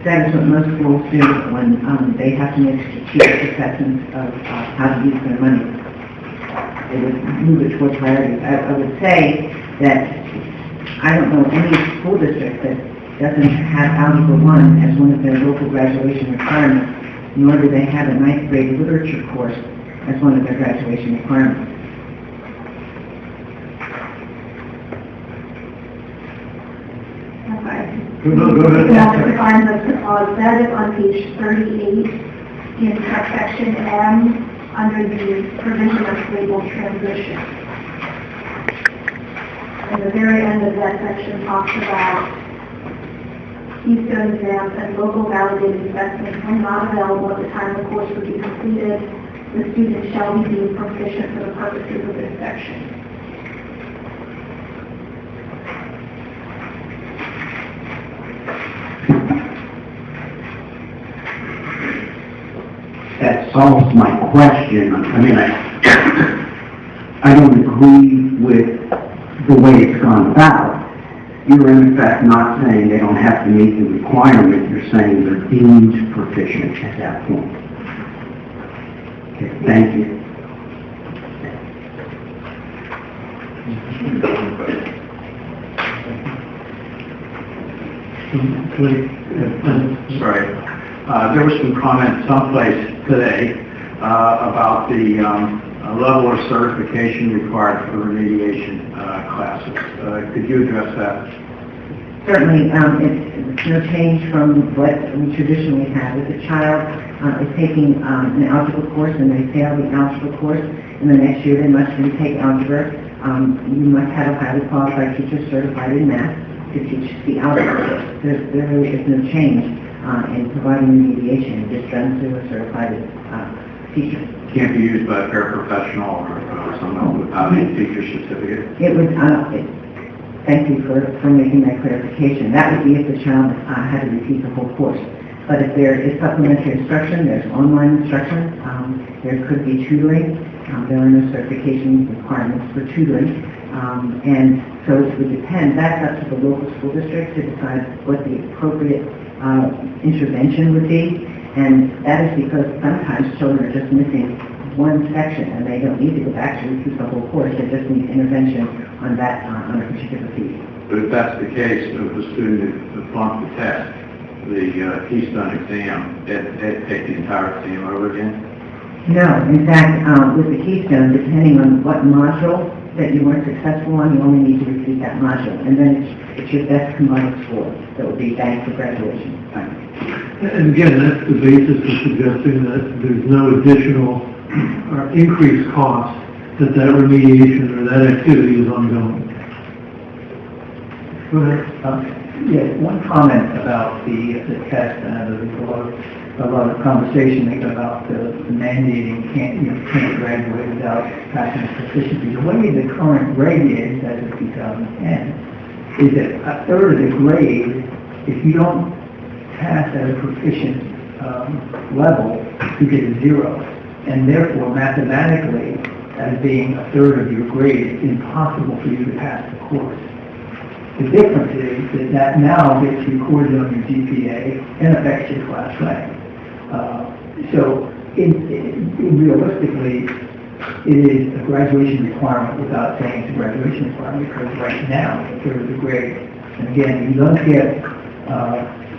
That is what most schools do when they have to make strategic assessments of how to use their money. They would move it towards priorities. I would say that I don't know any school district that doesn't have Algebra 1 as one of their local graduation requirements, nor do they have a ninth grade literature course as one of their graduation requirements. Economic requirements of clause, that is on page 38 in subsection M under the provision of labeled transition. And the very end of that section talks about Keystone exams and local validated assessments when not available at the time the course would be completed. The student shall be deemed proficient for the purposes of this section. That solves my question. I mean, I don't agree with the way it's gone about. You're in effect not saying they don't have to meet the requirement, you're saying they're deemed proficient at that point. Okay, thank you. Sorry. There was some comment someplace today about the level of certification required for remediation classes. Could you address that? Certainly, it's no change from what we traditionally have. If a child is taking an algebra course and they fail the algebra course, and the next year they must retake algebra, you must have a highly qualified teacher certified in math to teach the algebra course. There really is no change in providing remediation. It's done through a certified teacher. Can't be used by a paraprofessional or someone without a teacher certificate? It would, thank you for making that clarification. That would be if the child had to repeat the whole course. But if there is supplementary instruction, there's online instruction, there could be tutoring. There are no certification requirements for tutoring. And so it would depend, that's up to the local school district to decide what the appropriate intervention would be. And that is because sometimes children are just missing one section and they don't need to go back to repeat the whole course. They just need intervention on that, on a particular piece. But if that's the case, if the student flunked the test, the Keystone exam, they'd take the entire exam over again? No, in fact, with the Keystone, depending on what module that you weren't successful on, you only need to repeat that module. And then it's your best combined score that would be banked for graduation. And again, that's the basis of suggesting that there's no additional or increased cost, that remediation or that activity is ongoing. Go ahead. Yeah, one comment about the test. There's a lot of conversation about the mandating can't graduate without passing the proficiency. The way the current grade is, as of 2010, is that a third of the grade, if you don't pass at a proficient level, you get a 0. And therefore, mathematically, as being a third of your grade, it's impossible for you to pass the course. The difference is that now gets recorded on your GPA and affects your class rank. So realistically, it is a graduation requirement without saying it's a graduation requirement, because right now, it's a third of the grade. And again, you don't get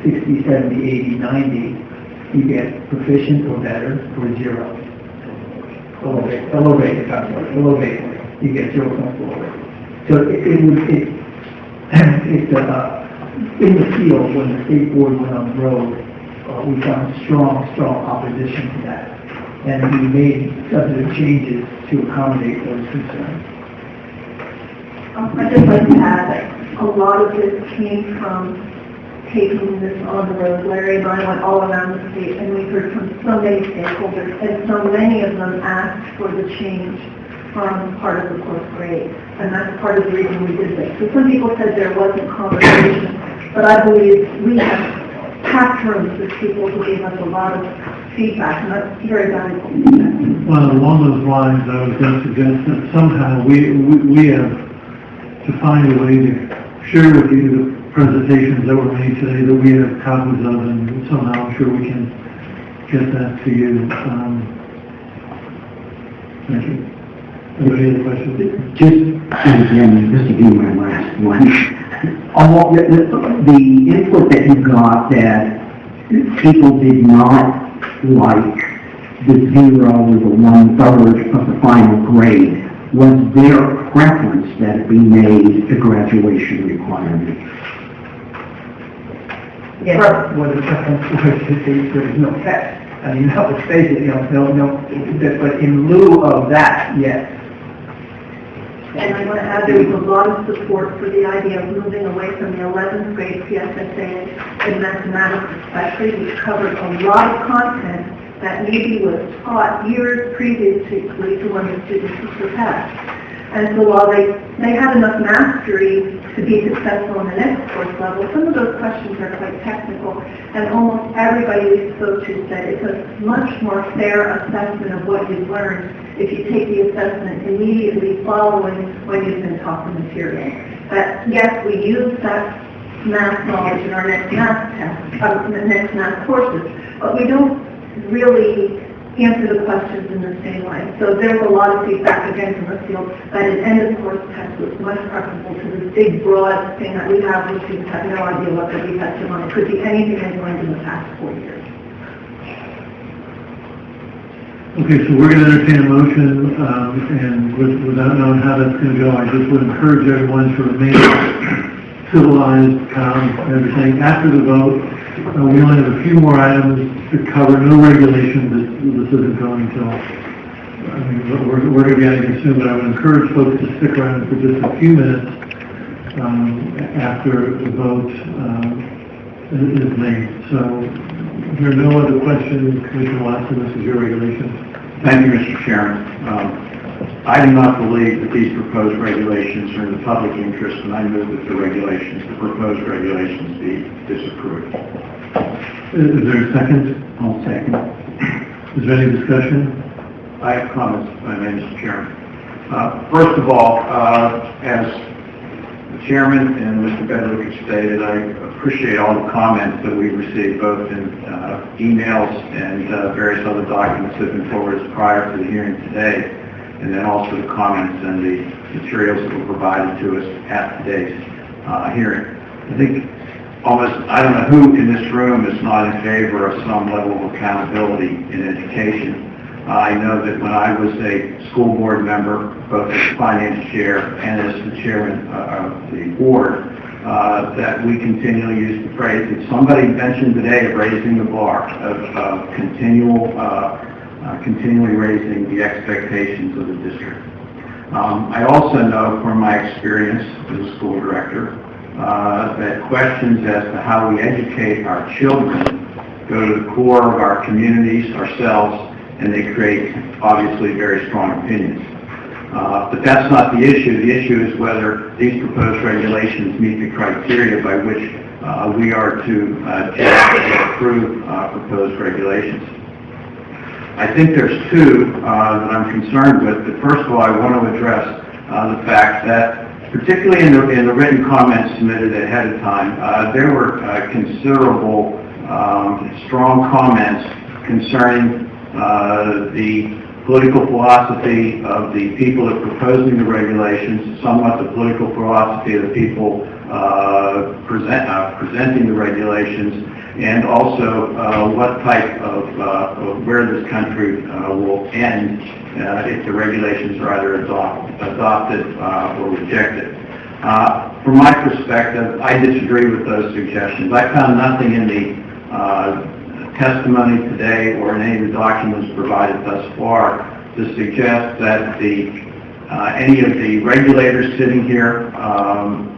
60, 70, 80, 90, you get proficient or better or 0. Elevated, you get 0.4. So it in the field, when the state board went on the road, we found strong opposition to that. And we made substantive changes to accommodate those concerns. I'd just like to add that a lot of this came from taking this on the road. Larry and I went all around the state, and we heard from so many stakeholders, and so many of them asked for the change from part of the fourth grade. And that's part of the reason we did this. So some people said there wasn't conversation, but I believe we have packed rooms with people who gave us a lot of feedback, and that's very valuable feedback. Well, along those lines, I was going to suggest that somehow we have to find a way to share with you the presentations that were made today that we have copies of, and somehow I'm sure we can get that to you. Thank you. Any other questions? Just, and again, this will be my last one. All the input that you got that people did not like the 0 or the 1/3 of the final grade, was their preference that it be made a graduation requirement? Yes. Was the preference was to say there was no test. I mean, that was basically, but in lieu of that, yes. And I want to add there was a lot of support for the idea of moving away from the 11th grade PSSA in mathematics especially, which covered a lot of content that maybe was taught years previously to when the students were passed. And so while they have enough mastery to be successful in the next course level, some of those questions are quite technical, and almost everybody we spoke to said it's a much more fair assessment of what you've learned if you take the assessment immediately following when you've been taught the material. That yes, we use that math knowledge in our next math test, the next math courses, but we don't really answer the questions in the same way. So there's a lot of feedback again from the field that an end of course test was much preferable to this big broad thing that we have, which students have no idea what the defects are on. It could be anything they've learned in the past 4 years. Okay, so we're going to entertain a motion, and without knowing how that's going to go, I just would encourage everyone to remain civilized, calm, and everything. After the vote, we only have a few more items to cover, no regulations. This isn't going until, I mean, we're going to be out of here soon, but I would encourage folks to stick around for just a few minutes after the vote is made. So, if there are no other questions, Commissioner Watson, this is your regulation. Thank you, Mr. Chairman. I do not believe that these proposed regulations are in the public interest, and I move that the proposed regulations be disapproved. Is there a second? I'll second. Is there any discussion? I have comments, if I may, Mr. Chairman. First of all, as the Chairman and Mr. Bedwick have stated, I appreciate all the comments that we've received, both in emails and various other documents that have been forwarded prior to the hearing today, and then also the comments and the materials that were provided to us at today's hearing. I think I don't know who in this room is not in favor of some level of accountability in education. I know that when I was a school board member, both as the finance chair and as the chairman of the board, that we continually used the phrase that somebody mentioned today of raising the bar, of continually raising the expectations of the district. I also know from my experience as a school director that questions as to how we educate our children go to the core of our communities, ourselves, and they create obviously very strong opinions. But that's not the issue. The issue is whether these proposed regulations meet the criteria by which we are to judge or approve proposed regulations. I think there's two that I'm concerned with. But first of all, I want to address the fact that, particularly in the written comments submitted ahead of time, there were considerable strong comments concerning the political philosophy of the people that are proposing the regulations, somewhat the political philosophy of the people presenting the regulations, and also what type of where this country will end if the regulations are either adopted or rejected. From my perspective, I disagree with those suggestions. I found nothing in the testimony today or in any of the documents provided thus far to suggest that any of the regulators sitting here,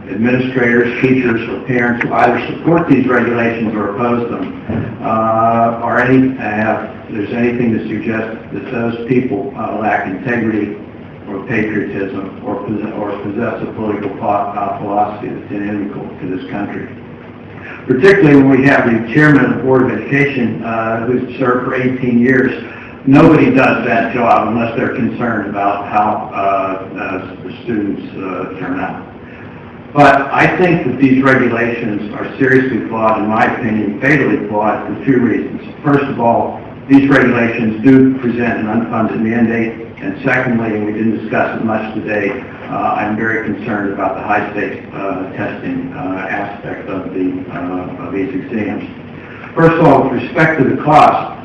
administrators, teachers, or parents who either support these regulations or oppose them, there's anything to suggest that those people lack integrity or patriotism or possess a political philosophy that's inimical to this country. Particularly when we have the chairman of the Board of Education who's served for 18 years. Nobody does that job unless they're concerned about how the students turn out. But I think that these regulations are seriously flawed, in my opinion, fatally flawed for two reasons. First of all, these regulations do present an unfunded mandate. And secondly, and we didn't discuss it much today, I'm very concerned about the high-stakes testing aspect of these exams. First of all, with respect to the cost,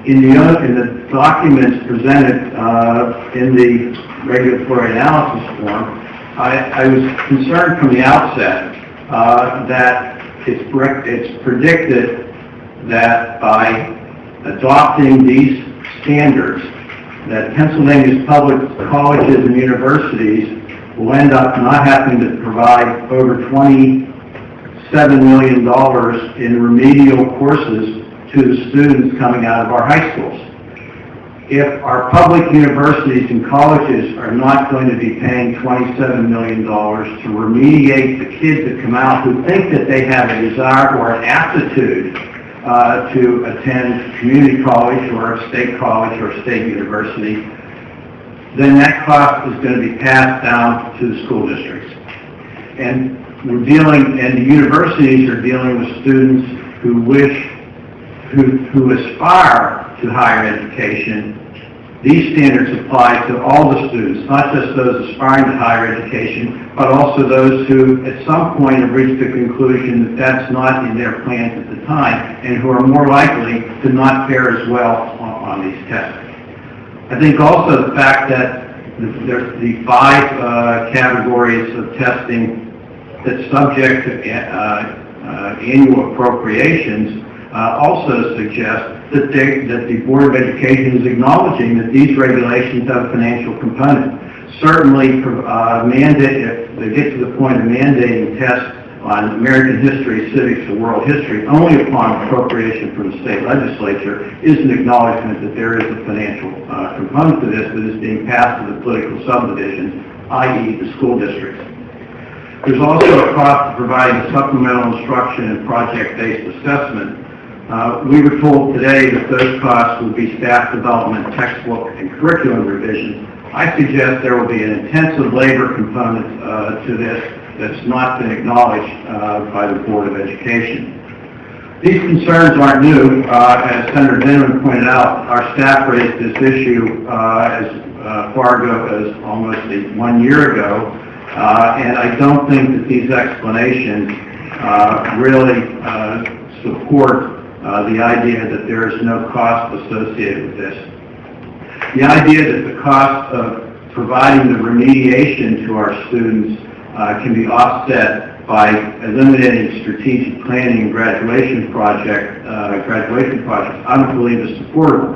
in the documents presented in the regulatory analysis form, I was concerned from the outset that it's predicted that by adopting these standards, that Pennsylvania's public colleges and universities will end up not having to provide over $27 million in remedial courses to the students coming out of our high schools. If our public universities and colleges are not going to be paying $27 million to remediate the kids that come out who think that they have a desire or an aptitude to attend community college or state college or state university, then that cost is going to be passed down to the school districts. And the universities are dealing with students who aspire to higher education. These standards apply to all the students, not just those aspiring to higher education, but also those who at some point have reached the conclusion that that's not in their plans at the time and who are more likely to not fare as well on these tests. I think also the fact that there's the 5 categories of testing that's subject to annual appropriations also suggests that the Board of Education is acknowledging that these regulations have a financial component. Certainly, if they get to the point of mandating tests on American history, civics, or world history only upon appropriation from the state legislature is an acknowledgement that there is a financial component to this that is being passed to the political subdivisions, i.e. the school districts. There's also a cost of providing supplemental instruction and project-based assessment. We were told today that those costs will be staff development, textbook, and curriculum revision. I suggest there will be an intensive labor component to this that's not been acknowledged by the Board of Education. These concerns aren't new. As Senator Zinman pointed out, our staff raised this issue as far ago as almost 1 year ago, and I don't think that these explanations really support the idea that there is no cost associated with this. The idea that the cost of providing the remediation to our students can be offset by eliminating strategic planning and graduation projects, I don't believe is supportable.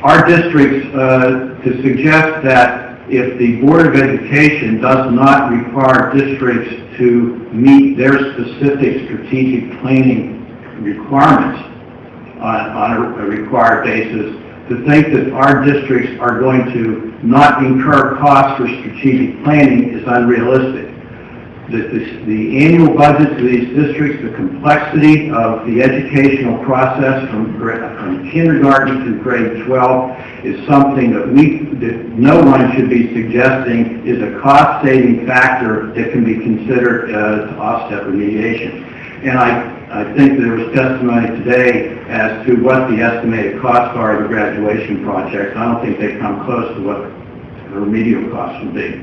Our districts, to suggest that if the Board of Education does not require districts to meet their specific strategic planning requirements on a required basis, to think that our districts are going to not incur costs for strategic planning is unrealistic. The annual budgets of these districts, the complexity of the educational process from kindergarten to grade 12 is something that no one should be suggesting is a cost-saving factor that can be considered to offset remediation. And I think there was testimony today as to what the estimated costs are of the graduation projects. I don't think they come close to what the remedial costs would be.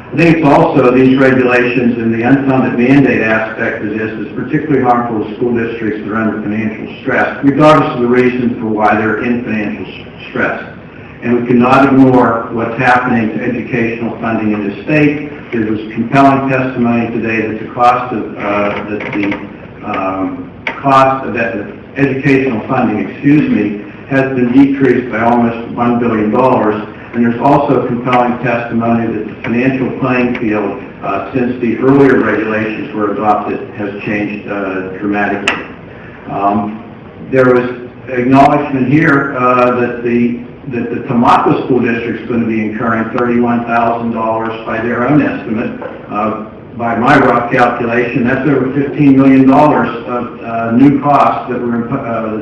I think it's also these regulations and the unfunded mandate aspect of this is particularly harmful to school districts that are under financial stress, regardless of the reasons for why they're in financial stress. and we cannot ignore what's happening to educational funding in the state. There was compelling testimony today that the cost of educational funding, has been decreased by almost $1 billion. And there's also compelling testimony that the financial playing field, since the earlier regulations were adopted, has changed dramatically. There was acknowledgement here that the Tamaqua School District is going to be incurring $31,000 by their own estimate. By my rough calculation, that's over $15 million of new costs that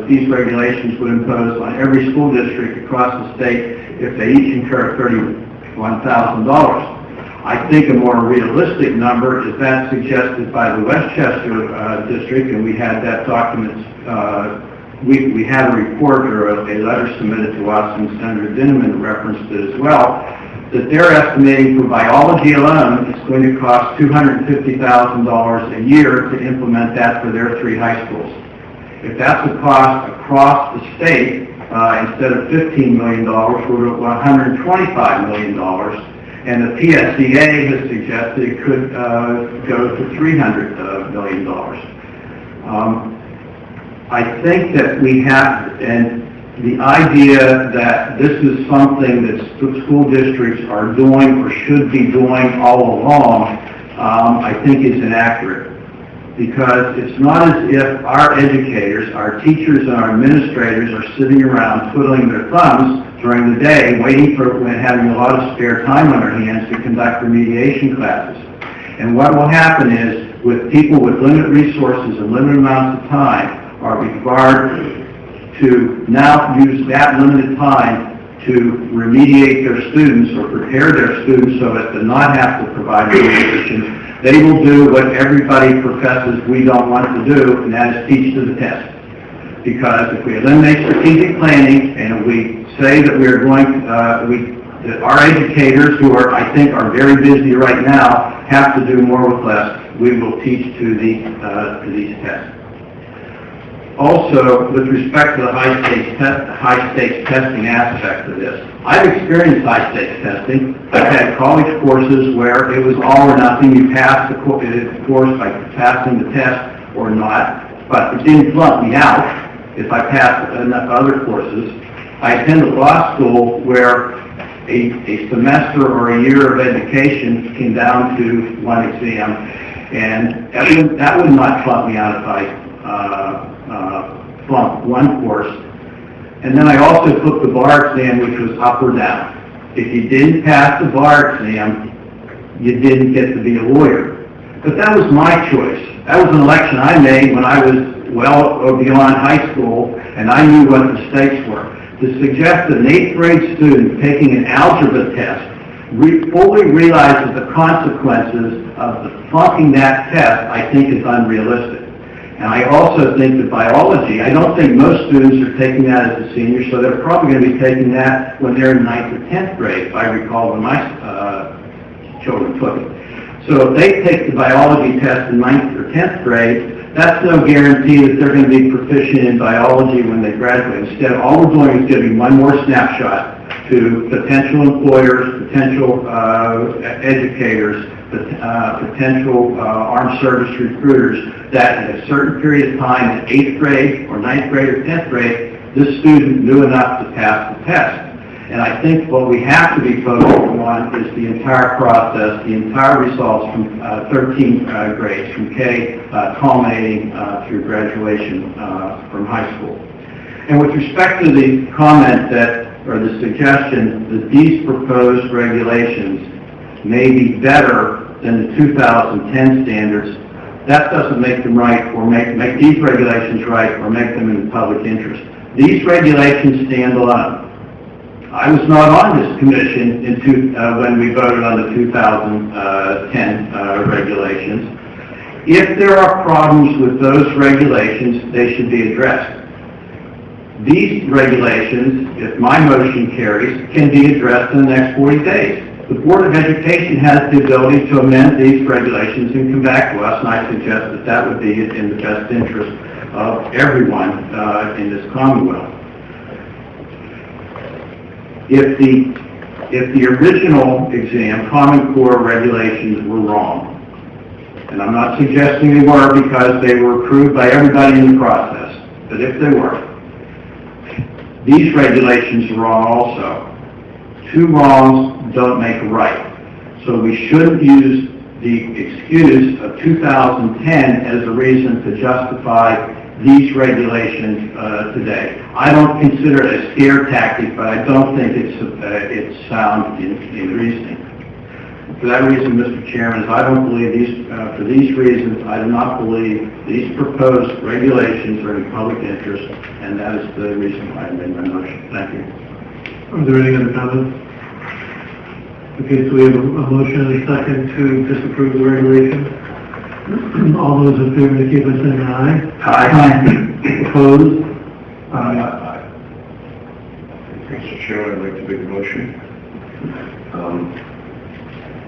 these regulations would impose on every school district across the state if they each incur $31,000. I think a more realistic number is that suggested by the Westchester district, and we had that document. We had a report or a letter submitted to us, and Senator Dinniman referenced it as well, that they're estimating for biology alone it's going to cost $250,000 a year to implement that for their 3 high schools. If that's a cost across the state, instead of $15 million, we're at $125 million, and the PSEA has suggested it could go to $300 million. I think that we have, and the idea that this is something that school districts are doing or should be doing all along, I think is inaccurate. Because it's not as if our educators, our teachers and our administrators are sitting around twiddling their thumbs during the day waiting for when having a lot of spare time on their hands to conduct remediation classes. And what will happen is, with people with limited resources and limited amounts of time, are required to now use that limited time to remediate their students or prepare their students so as to not have to provide remediation. They will do what everybody professes we don't want to do, and that is teach to the test. Because if we eliminate strategic planning and we say that we are going, that our educators, who are, I think, are very busy right now, have to do more with less, we will teach to these tests. Also, with respect to the high-stakes testing aspect of this, I've experienced high-stakes testing. I've had college courses where it was all or nothing. You pass the course by passing the test or not, but it didn't flunk me out if I passed other courses. I attended law school where a semester or a year of education came down to one exam, and that would not flunk me out if I flunked one course. And then I also took the bar exam, which was up or down. If you didn't pass the bar exam, you didn't get to be a lawyer. But that was my choice. That was an election I made when I was well beyond high school, and I knew what the stakes were. To suggest that an 8th grade student taking an algebra test fully realizes the consequences of flunking that test, I think is unrealistic. And I also think that biology, I don't think most students are taking that as a senior, so they're probably going to be taking that when they're in 9th or 10th grade, if I recall when my children took it. So if they take the biology test in 9th or 10th grade, that's no guarantee that they're going to be proficient in biology when they graduate. Instead, all we're doing is giving one more snapshot to potential employers, potential educators, potential armed service recruiters, that in a certain period of time in 8th grade or 9th grade or 10th grade, this student knew enough to pass the test. And I think what we have to be focused on is the entire process, the entire results from 13 grades, from K, culminating through graduation from high school. And with respect to the comment that, or the suggestion that these proposed regulations may be better than the 2010 standards, that doesn't make them right or make these regulations right or make them in the public interest. These regulations stand alone. I was not on this commission when we voted on the 2010 regulations. If there are problems with those regulations, they should be addressed. These regulations, if my motion carries, can be addressed in the next 40 days. The Board of Education has the ability to amend these regulations and come back to us, and I suggest that that would be in the best interest of everyone in this Commonwealth. if the original exam, Common Core regulations were wrong, and I'm not suggesting they were because they were approved by everybody in the process, but if they were, these regulations are wrong also. Two wrongs don't make a right. So we shouldn't use the excuse of 2010 as a reason to justify these regulations today. I don't consider it a scare tactic, but I don't think it's sound in reasoning. For that reason, Mr. Chairman, I don't believe these, for these reasons, I do not believe these proposed regulations are in public interest, and that is the reason why I made my motion. Thank you. Are there any other comments? Okay, so we have a motion and a second to disapprove the regulation. All those in favor indicate by saying aye. Aye. Opposed? Aye. Mr. Chairman, I'd like to make a motion.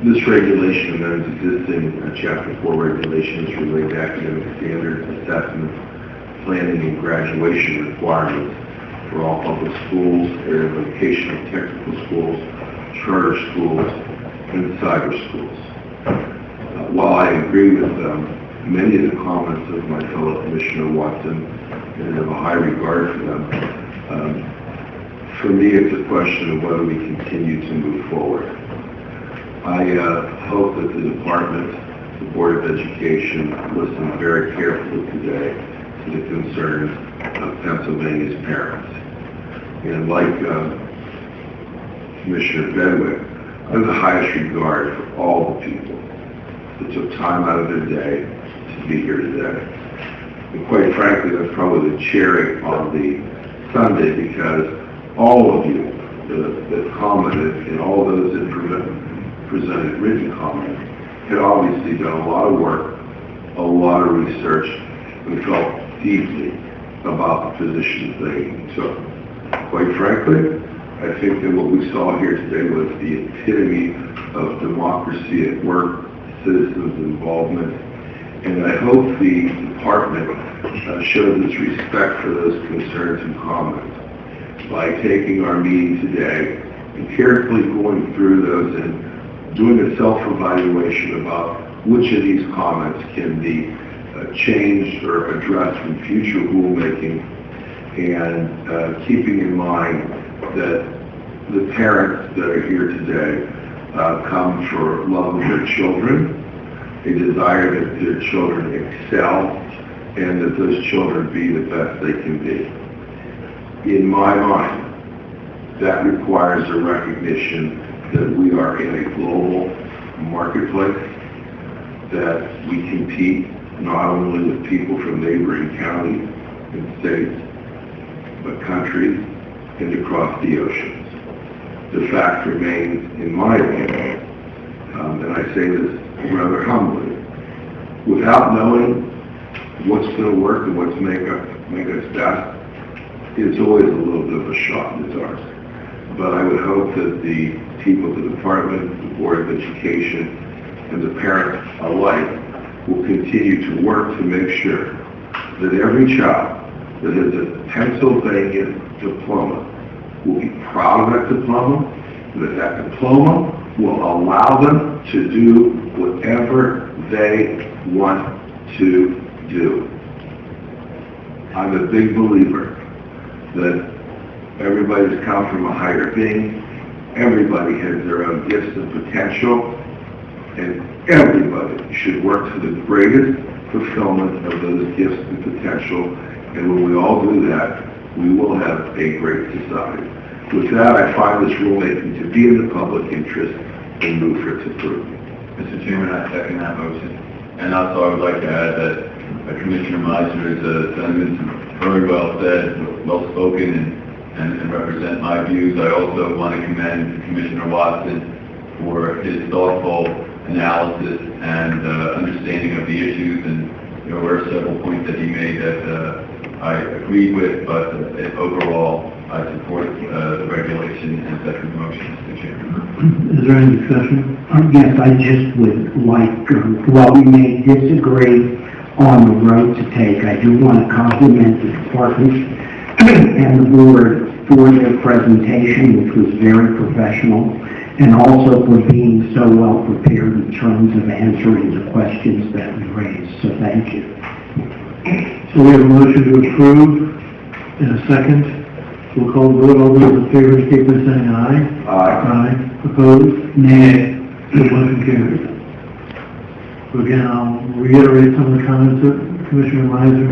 This regulation amends existing Chapter 4 regulations related to academic standards, assessment, planning, and graduation requirements for all public schools, area vocational technical schools, charter schools, and cyber schools. While I agree with many of the comments of my fellow Commissioner Watson and have a high regard for them, for me it's a question of whether we continue to move forward. I hope that the Department, the Board of Education, listened very carefully today to the concerns of Pennsylvania's parents. And like Commissioner Bedwick, I have the highest regard for all the people that took time out of their day to be here today. And quite frankly, that's probably the cherry on the sundae, because all of you that commented and all those that presented written comments had obviously done a lot of work, a lot of research, and felt deeply about the positions they took. Quite frankly, I think that what we saw here today was the epitome of democracy at work, citizens' involvement, and I hope the department shows its respect for those concerns and comments by taking our meeting today and carefully going through those and doing a self-evaluation about which of these comments can be changed or addressed in future rulemaking, and keeping in mind that the parents that are here today come for love of their children, a desire that their children excel, and that those children be the best they can be. In my mind, that requires a recognition that we are in a global marketplace, that we compete not only with people from neighboring counties and states, but countries and across the oceans. The fact remains, in my opinion, and I say this rather humbly, without knowing what's going to work and what's make us best, it's always a little bit of a shot in the dark. But I would hope that the people at the department, the Board of Education, and the parents alike will continue to work to make sure that every child that has a Pennsylvania diploma will be proud of that diploma, and that diploma will allow them to do whatever they want to do. I'm a big believer that everybody's come from a higher being, everybody has their own gifts and potential, and everybody should work to the greatest fulfillment of those gifts and potential, and when we all do that, we will have a great society. With that, I find this rulemaking to be in the public interest and move for its approval. Mr. Chairman, I second that motion. And also I would like to add that Commissioner Meisner's sentiments are very well said, well spoken, and represent my views. I also want to commend Commissioner Watson for his thoughtful analysis and understanding of the issues, and there were several points that he made that I agreed with, but overall I support the regulation and second the motion, Mr. Chairman. Is there any discussion? Yes, I just would like, while we may disagree on the road to take, I do want to compliment the department and the board for your presentation, which was very professional, and also for being so well prepared in terms of answering the questions that we raised. So thank you. So we have a motion to approve in a second. We'll call the vote. All those in favor indicate by saying aye. Aye. Opposed? Nay. The motion carries. So again, I'll reiterate some of the comments that Commissioner Miser